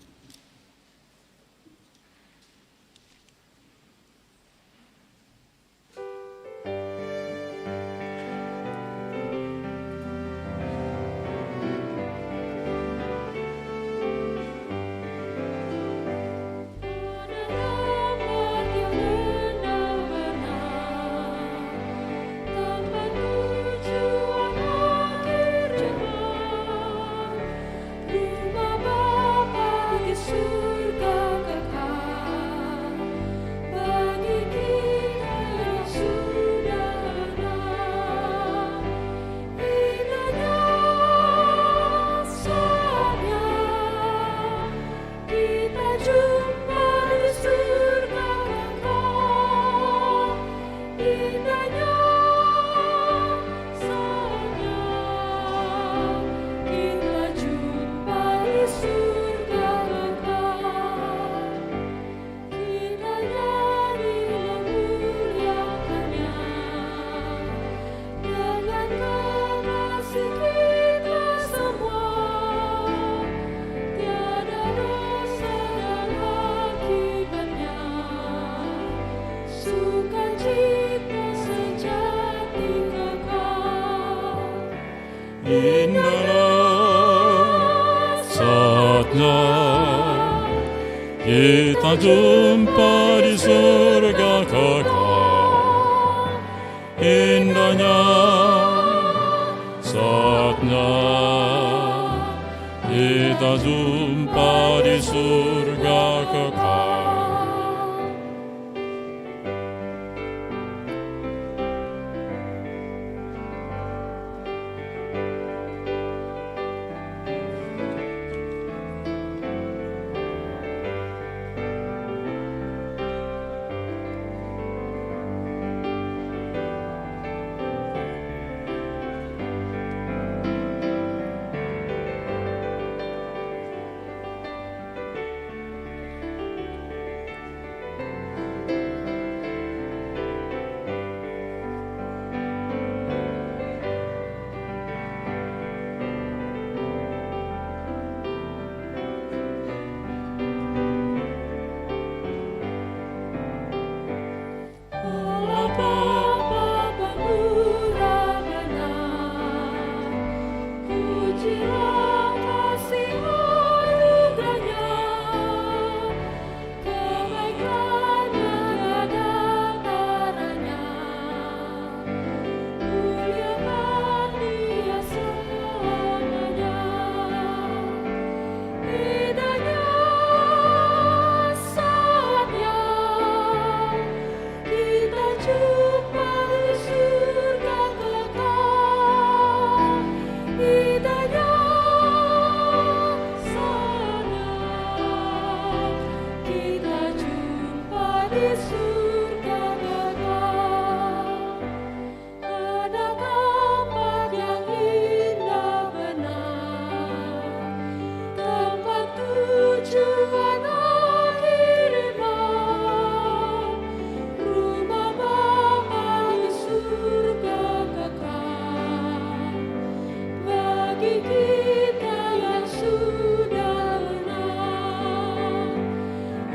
Indahlah saatnya kita jumpa di surga kekal. Indahnya saatnya kita jumpa di surga kekal.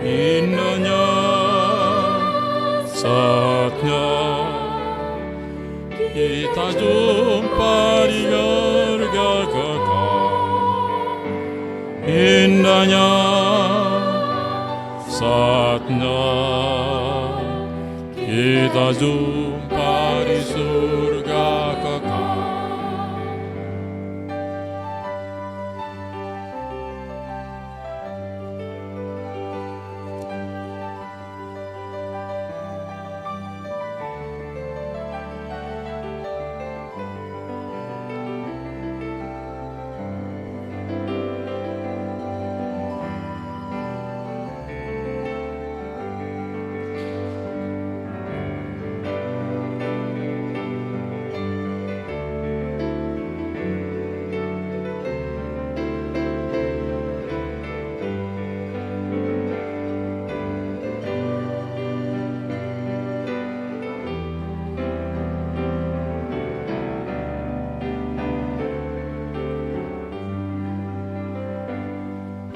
indahnya saatnya kita jumpa di surga kekal. Indahnya saatnya kita jumpa di surga kekal.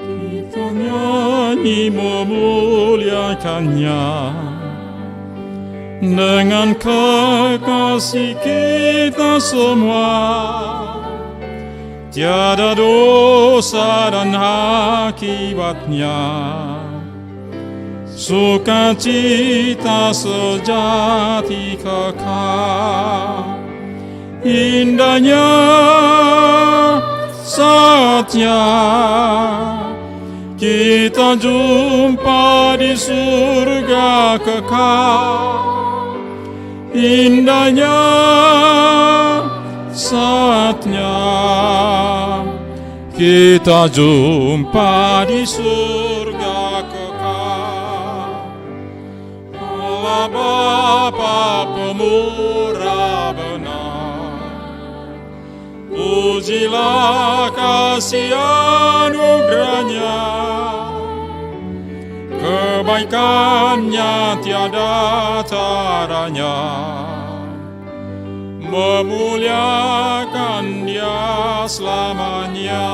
Kita nyanyi memuliakannya dengan kekasih kita semua. Tiada dosa dan akibatnya, sukacita sejati kekal. Indahnya saatnya kita jumpa di surga kekal. Indahnya saatnya kita jumpa di surga kekal. Allah Bapa pemurah benar, pujilah kasih anugerahnya. Kebaikannya tiada taranya, memuliakan Dia selamanya.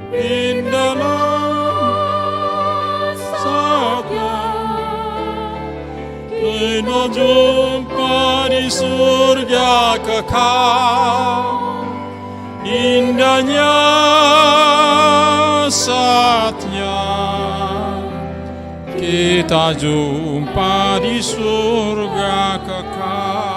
Indahlah saatnya kita jumpa di surga kekal. Indahnya saatnya kita jumpa di surga kekal.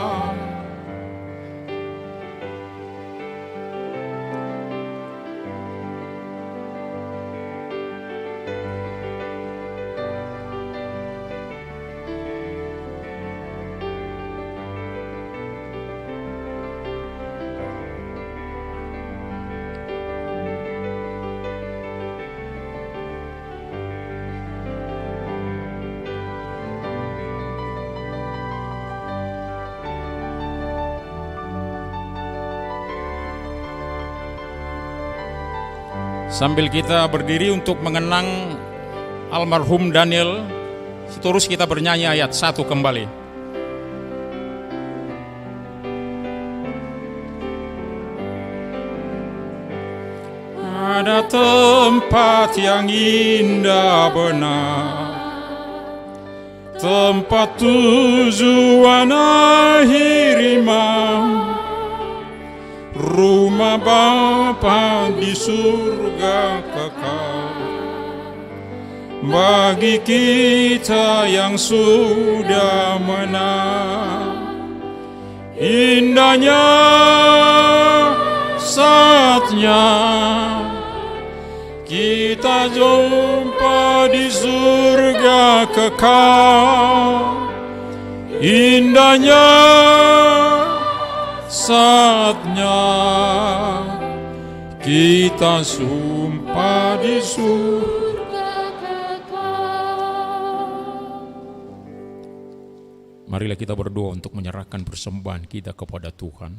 Sambil kita berdiri untuk mengenang almarhum Daniel, terus kita bernyanyi ayat 1 kembali. Ada tempat yang indah benar, tempat tujuan akhir iman, rumah Bapa di surga kekal. Bagi kita yang sudah menang, indahnya saatnya kita jumpa di surga kekal. Indahnya saatnya kita jumpa di surga kekal. Marilah kita berdoa untuk menyerahkan persembahan kita kepada Tuhan.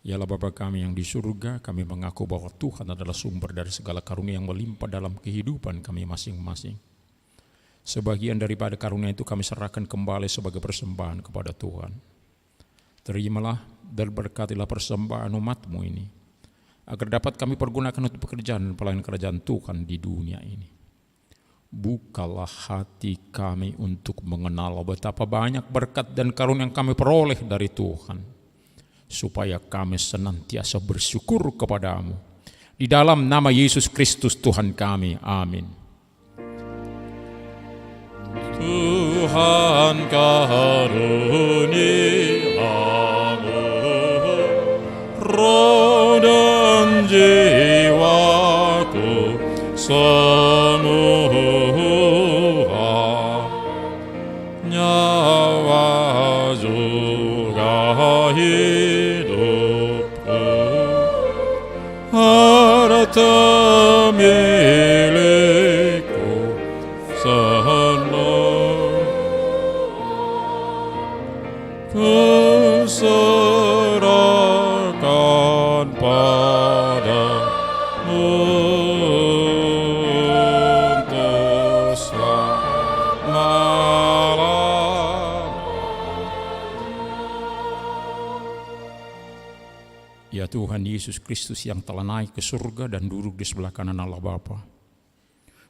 Yalah Bapa kami yang di surga, kami mengaku bahwa Tuhan adalah sumber dari segala karunia yang melimpah dalam kehidupan kami masing-masing. Sebagian daripada karunia itu kami serahkan kembali sebagai persembahan kepada Tuhan. Terimalah dan berkatilah persembahan umat-Mu ini, agar dapat kami pergunakan untuk pekerjaan dan pelayanan kerajaan Tuhan di dunia ini. Bukalah hati kami untuk mengenal betapa banyak berkat dan karunia yang kami peroleh dari Tuhan, supaya kami senantiasa bersyukur kepadamu. Di dalam nama Yesus Kristus Tuhan kami, amin. Tuhan karuniamu roh dan jiwaku semua, nyawa juga hidupku, harta milikku senang kuserahkan padamu untuk selama-lamanya. Ya Tuhan Yesus Kristus yang telah naik ke surga dan duduk di sebelah kanan Allah Bapa,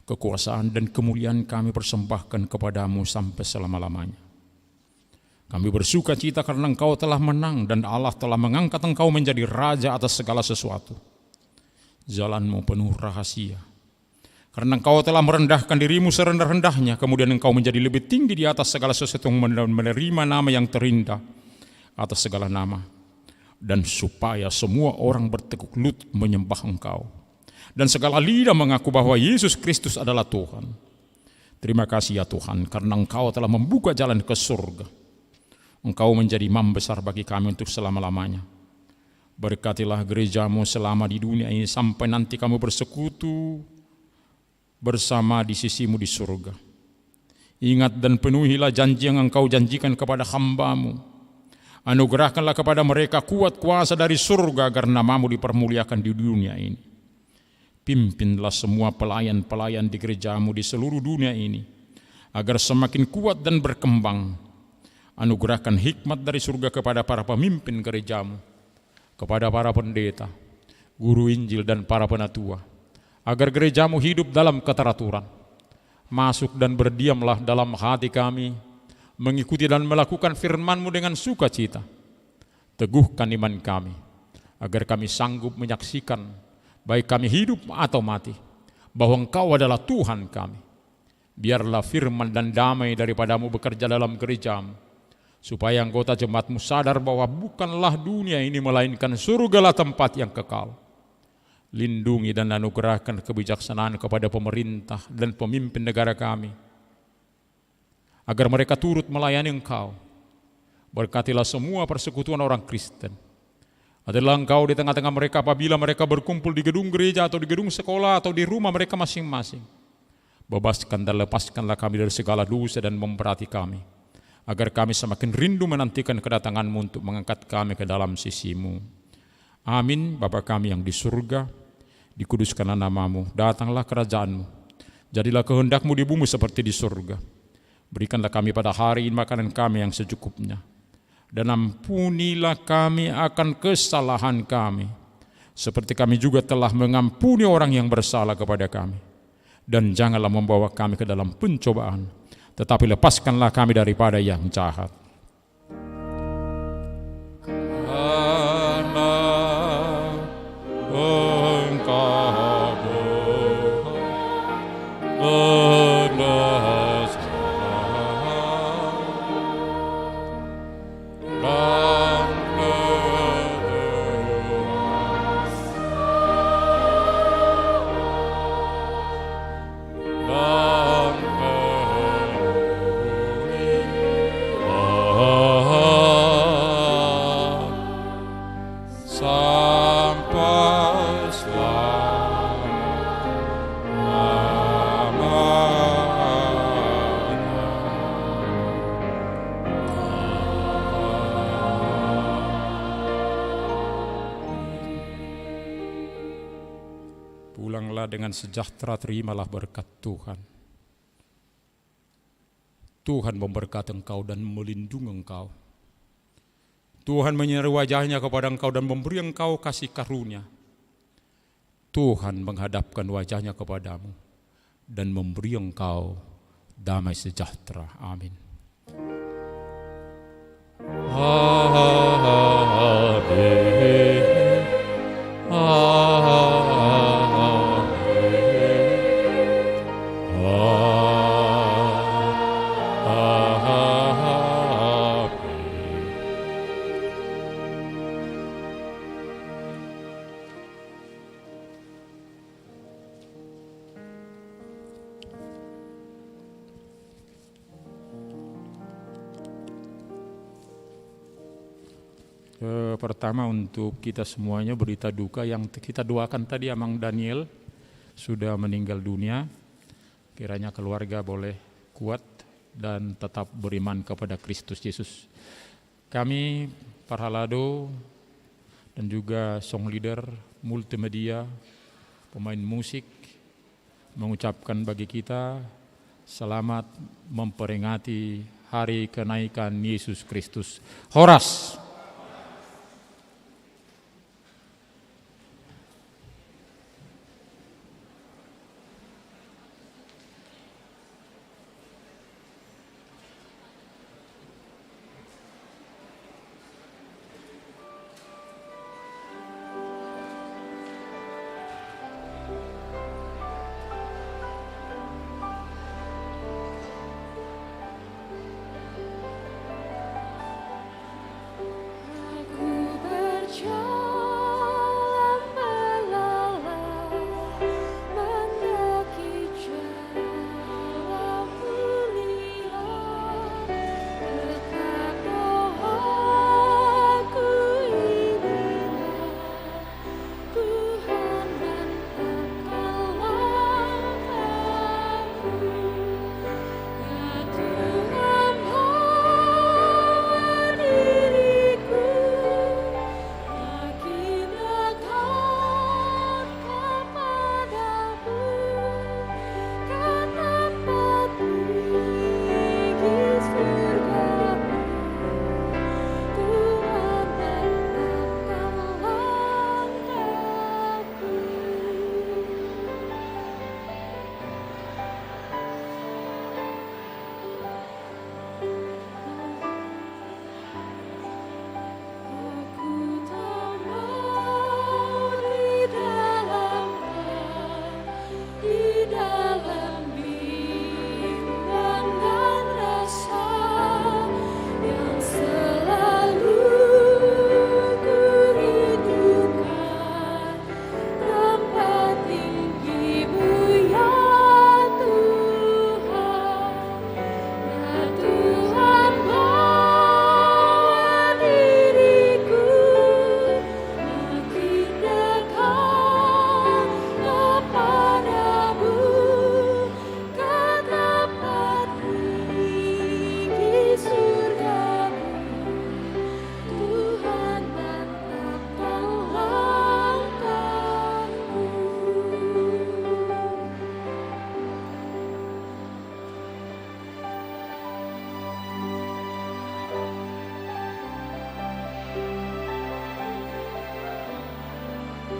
kekuasaan dan kemuliaan kami persembahkan kepadamu sampai selama-lamanya. Kami bersuka cita karena Engkau telah menang dan Allah telah mengangkat Engkau menjadi Raja atas segala sesuatu. Jalan-Mu penuh rahasia. Karena Engkau telah merendahkan diri-Mu serendah-rendahnya, kemudian Engkau menjadi lebih tinggi di atas segala sesuatu, menerima nama yang terindah atas segala nama. Dan supaya semua orang bertekuk lutut menyembah Engkau. Dan segala lidah mengaku bahwa Yesus Kristus adalah Tuhan. Terima kasih ya Tuhan, karena Engkau telah membuka jalan ke surga. Engkau menjadi imam besar bagi kami untuk selama-lamanya. Berkatilah gereja-Mu selama di dunia ini sampai nanti kami bersekutu bersama di sisi-Mu di surga. Ingat dan penuhilah janji yang Engkau janjikan kepada hamba-Mu. Anugerahkanlah kepada mereka kuat kuasa dari surga agar nama-Mu dipermuliakan di dunia ini. Pimpinlah semua pelayan-pelayan di gereja-Mu di seluruh dunia ini agar semakin kuat dan berkembang. Anugerahkan hikmat dari surga kepada para pemimpin gereja-Mu, kepada para pendeta, guru Injil dan para penatua, agar gereja-Mu hidup dalam keteraturan. Masuk dan berdiamlah dalam hati kami, mengikuti dan melakukan firman-Mu dengan sukacita. Teguhkan iman kami, agar kami sanggup menyaksikan, baik kami hidup atau mati, bahwa Engkau adalah Tuhan kami. Biarlah firman dan damai daripada-Mu bekerja dalam gereja-Mu, supaya anggota jemaat-Mu sadar bahwa bukanlah dunia ini melainkan surgalah tempat yang kekal. Lindungi dan anugerahkan kebijaksanaan kepada pemerintah dan pemimpin negara kami, agar mereka turut melayani Engkau. Berkatilah semua persekutuan orang Kristen. Adalah Engkau di tengah-tengah mereka apabila mereka berkumpul di gedung gereja atau di gedung sekolah atau di rumah mereka masing-masing. Bebaskan dan lepaskanlah kami dari segala dosa dan memberati kami, agar kami semakin rindu menantikan kedatangan-Mu untuk mengangkat kami ke dalam sisi-Mu. Amin. Bapa kami yang di surga, dikuduskanlah nama-Mu, datanglah kerajaan-Mu, jadilah kehendak-Mu di bumi seperti di surga. Berikanlah kami pada hari ini makanan kami yang secukupnya, dan ampunilah kami akan kesalahan kami, seperti kami juga telah mengampuni orang yang bersalah kepada kami. Dan janganlah membawa kami ke dalam pencobaan, tetapi lepaskanlah kami daripada yang jahat. Karena Engkau benar dan Pulanglah dengan sejahtera, terimalah berkat Tuhan. Tuhan memberkati engkau dan melindungi engkau. Tuhan menyinari wajahnya kepada engkau dan memberi engkau kasih karunia. Tuhan menghadapkan wajahnya kepadamu dan memberi engkau damai sejahtera. Amin. Pertama untuk kita semuanya berita duka yang kita doakan tadi, Amang Daniel sudah meninggal dunia. Kiranya keluarga boleh kuat dan tetap beriman kepada Kristus Yesus. Kami Parhalado dan juga song leader, multimedia, pemain musik mengucapkan bagi kita selamat memperingati hari kenaikan Yesus Kristus. Horas.